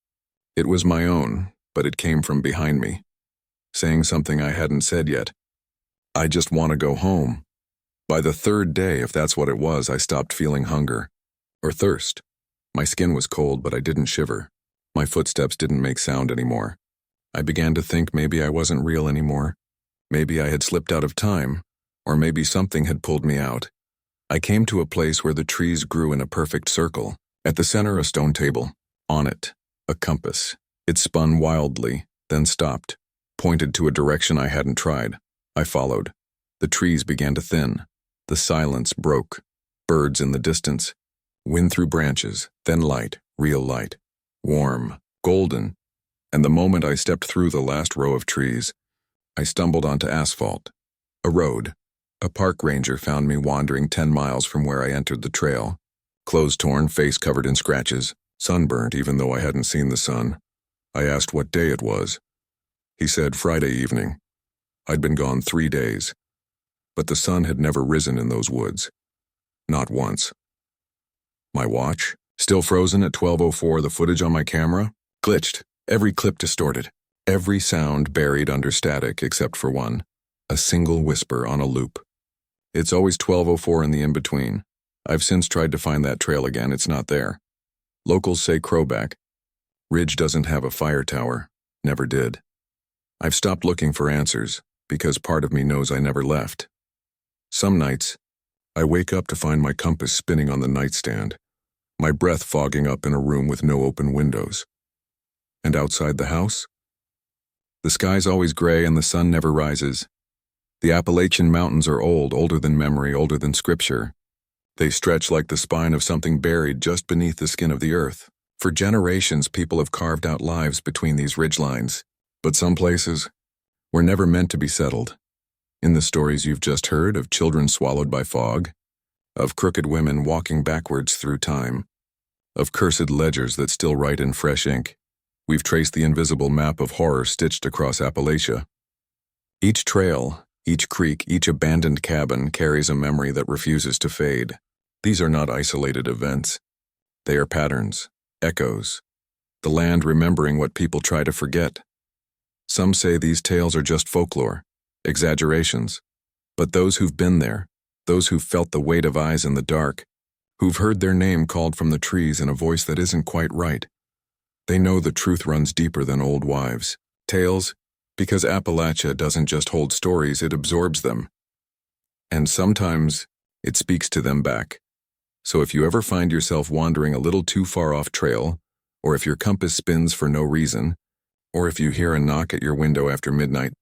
it was my own, but it came from behind me, saying something I hadn't said yet. I just want to go home. By the third day, if that's what it was, I stopped feeling hunger. Or thirst. My skin was cold, but I didn't shiver. My footsteps didn't make sound anymore. I began to think maybe I wasn't real anymore. Maybe I had slipped out of time, or maybe something had pulled me out. I came to a place where the trees grew in a perfect circle. At the center, a stone table. On it, a compass. It spun wildly, then stopped, pointed to a direction I hadn't tried. I followed. The trees began to thin. The silence broke. Birds in the distance. Wind through branches, then light, real light. Warm, golden. And the moment I stepped through the last row of trees, I stumbled onto asphalt. A road. A park ranger found me wandering 10 miles from where I entered the trail. Clothes torn, face covered in scratches, sunburnt even though I hadn't seen the sun. I asked what day it was. He said Friday evening. I'd been gone 3 days. But the sun had never risen in those woods. Not once. My watch, still frozen at 12:04, the footage on my camera, glitched, every clip distorted, every sound buried under static except for one, a single whisper on a loop. It's always 12:04 in the in-between. I've since tried to find that trail again, it's not there. Locals say crowback. Ridge doesn't have a fire tower, never did. I've stopped looking for answers, because part of me knows I never left. Some nights, I wake up to find my compass spinning on the nightstand, my breath fogging up in a room with no open windows. And outside the house? The sky's always gray and the sun never rises. The Appalachian Mountains are old, older than memory, older than scripture. They stretch like the spine of something buried just beneath the skin of the earth. For generations, people have carved out lives between these ridgelines. But some places were never meant to be settled. In the stories you've just heard of children swallowed by fog, of crooked women walking backwards through time, of cursed ledgers that still write in fresh ink, we've traced the invisible map of horror stitched across Appalachia. Each trail, each creek, each abandoned cabin carries a memory that refuses to fade. These are not isolated events. They are patterns, echoes, the land remembering what people try to forget. Some say these tales are just folklore, exaggerations. But those who've been there, those who've felt the weight of eyes in the dark, who've heard their name called from the trees in a voice that isn't quite right, they know the truth runs deeper than old wives' tales, because Appalachia doesn't just hold stories, it absorbs them. And sometimes it speaks to them back. So if you ever find yourself wandering a little too far off trail, or if your compass spins for no reason, or if you hear a knock at your window after midnight,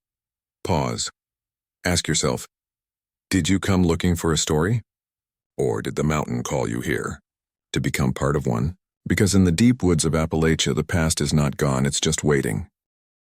pause. Ask yourself, did you come looking for a story? Or did the mountain call you here? to become part of one. Because in the deep woods of Appalachia, the past is not gone, it's just waiting.